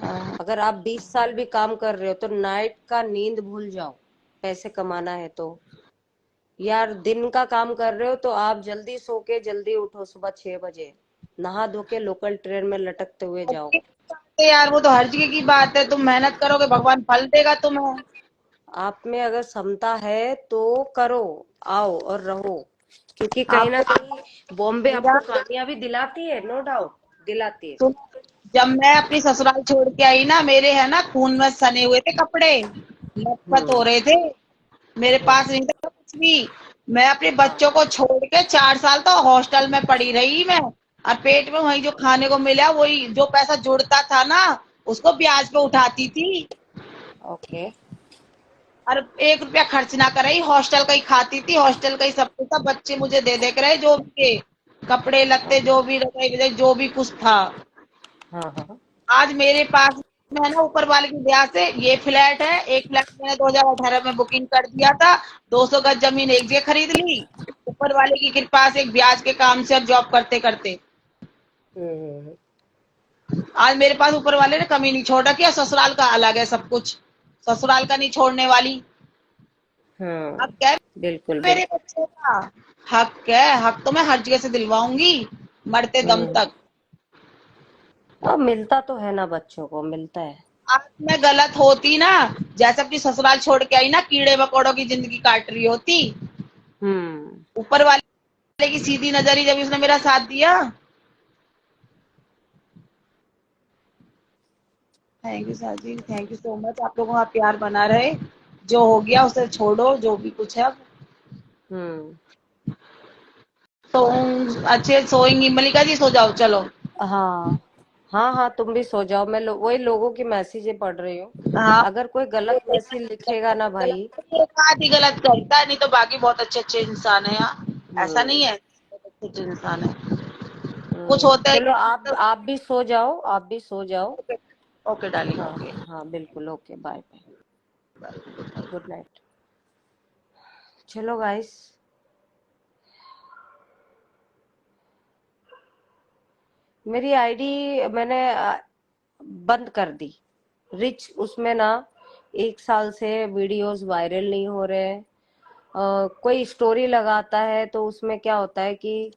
हाँ। अगर आप 20 साल भी काम कर रहे हो तो नाइट का नींद भूल जाओ, पैसे कमाना है तो। यार दिन का काम कर रहे हो तो आप जल्दी सो के जल्दी उठो, सुबह 6 बजे नहा धो के लोकल ट्रेन में लटकते हुए जाओ। यार वो तो हर जगह की बात है, तुम मेहनत करोगे भगवान फल देगा तुम्हें। आप में अगर क्षमता है तो करो, आओ और रहो, क्योंकि कहीं ना आपको कहीं बॉम्बे मेरा आपको कामयाबी दिलाती है, नो डाउट दिलाती है। सुन, जब मैं अपनी ससुराल छोड़ के आई ना, मेरे है ना खून में सने हुए थे कपड़े, लथपथ हो हम्म। रहे थे, मेरे पास हम्म। नहीं था कुछ भी। मैं अपने हाँ। बच्चों को छोड़ के 4 साल तो हॉस्टल में पड़ी रही मैं, और पेट में वही जो खाने को मिला वही जो पैसा जुड़ता था ना, उसको ब्याज पे उठाती थी। ओके। और 1 रुपया खर्च ना कराई, हॉस्टल का ही खाती थी, हॉस्टल का ही सब कुछ था। बच्चे मुझे दे दे कर रहे, जो भी थे, कपड़े लत्ते जो भी रहे, जो भी कुछ था। हाँ हाँ। आज मेरे पास में है ना, ऊपर वाले की दया से ये फ्लैट है। एक फ्लैट मैंने 2018 में बुकिंग कर दिया था, 200 गज जमीन एक जगह खरीद ली, ऊपर वाले की कृपा से, एक ब्याज के काम से और जॉब करते करते हम्म। आज मेरे पास ऊपर वाले ने कमी नहीं छोड़ रखी है। ससुराल का अलग है सब कुछ, ससुराल का नहीं छोड़ने वाली। अब क्या है, बिल्कुल मेरे बिल्कुल। बच्चे का हक है, हक तो मैं हर जगह से दिलवाऊंगी, मरते दम हम्म। तक। अब मिलता तो है ना, बच्चों को मिलता है। आज मैं गलत होती ना, जैसे अपनी ससुराल छोड़ के आई ना, कीड़े मकोड़ों की जिंदगी काट रही होती, हम्म। ऊपर वाले की सीधी नजरी जब उसने मेरा साथ दिया। Thank you sir ji, thank you so much. आप लोगों का प्यार बना रहे, जो हो गया उसे छोड़ो, जो भी कुछ है अब। हम्म। तो अच्छे सोएंगी मलिका जी, सो जाओ चलो। हाँ हाँ हाँ, तुम भी सो जाओ। मैं वही लोगों की मैसेजें पढ़ रही हूँ। हाँ, अगर कोई गलत मैसेज लिखेगा ना भाई। एक आध ही गलत करता है, नहीं तो बाकी बहुत अच्छे अच्छे इंसान है यहाँ। ऐसा नहीं हम्म। है, बहुत अच्छे अच्छे इंसान है। कुछ होता है चलो, तो, आप भी सो जाओ, आप भी सो जाओ। ओके, ओके डार्लिंग, हाँ ओके। हाँ बिल्कुल, okay, bye bye, good night. चलो गाइस, मेरी आईडी मैंने बंद कर दी। रिच उसमें ना 1 साल से वीडियोस वायरल नहीं हो रहे हैं। कोई स्टोरी लगाता है तो उसमें क्या होता है कि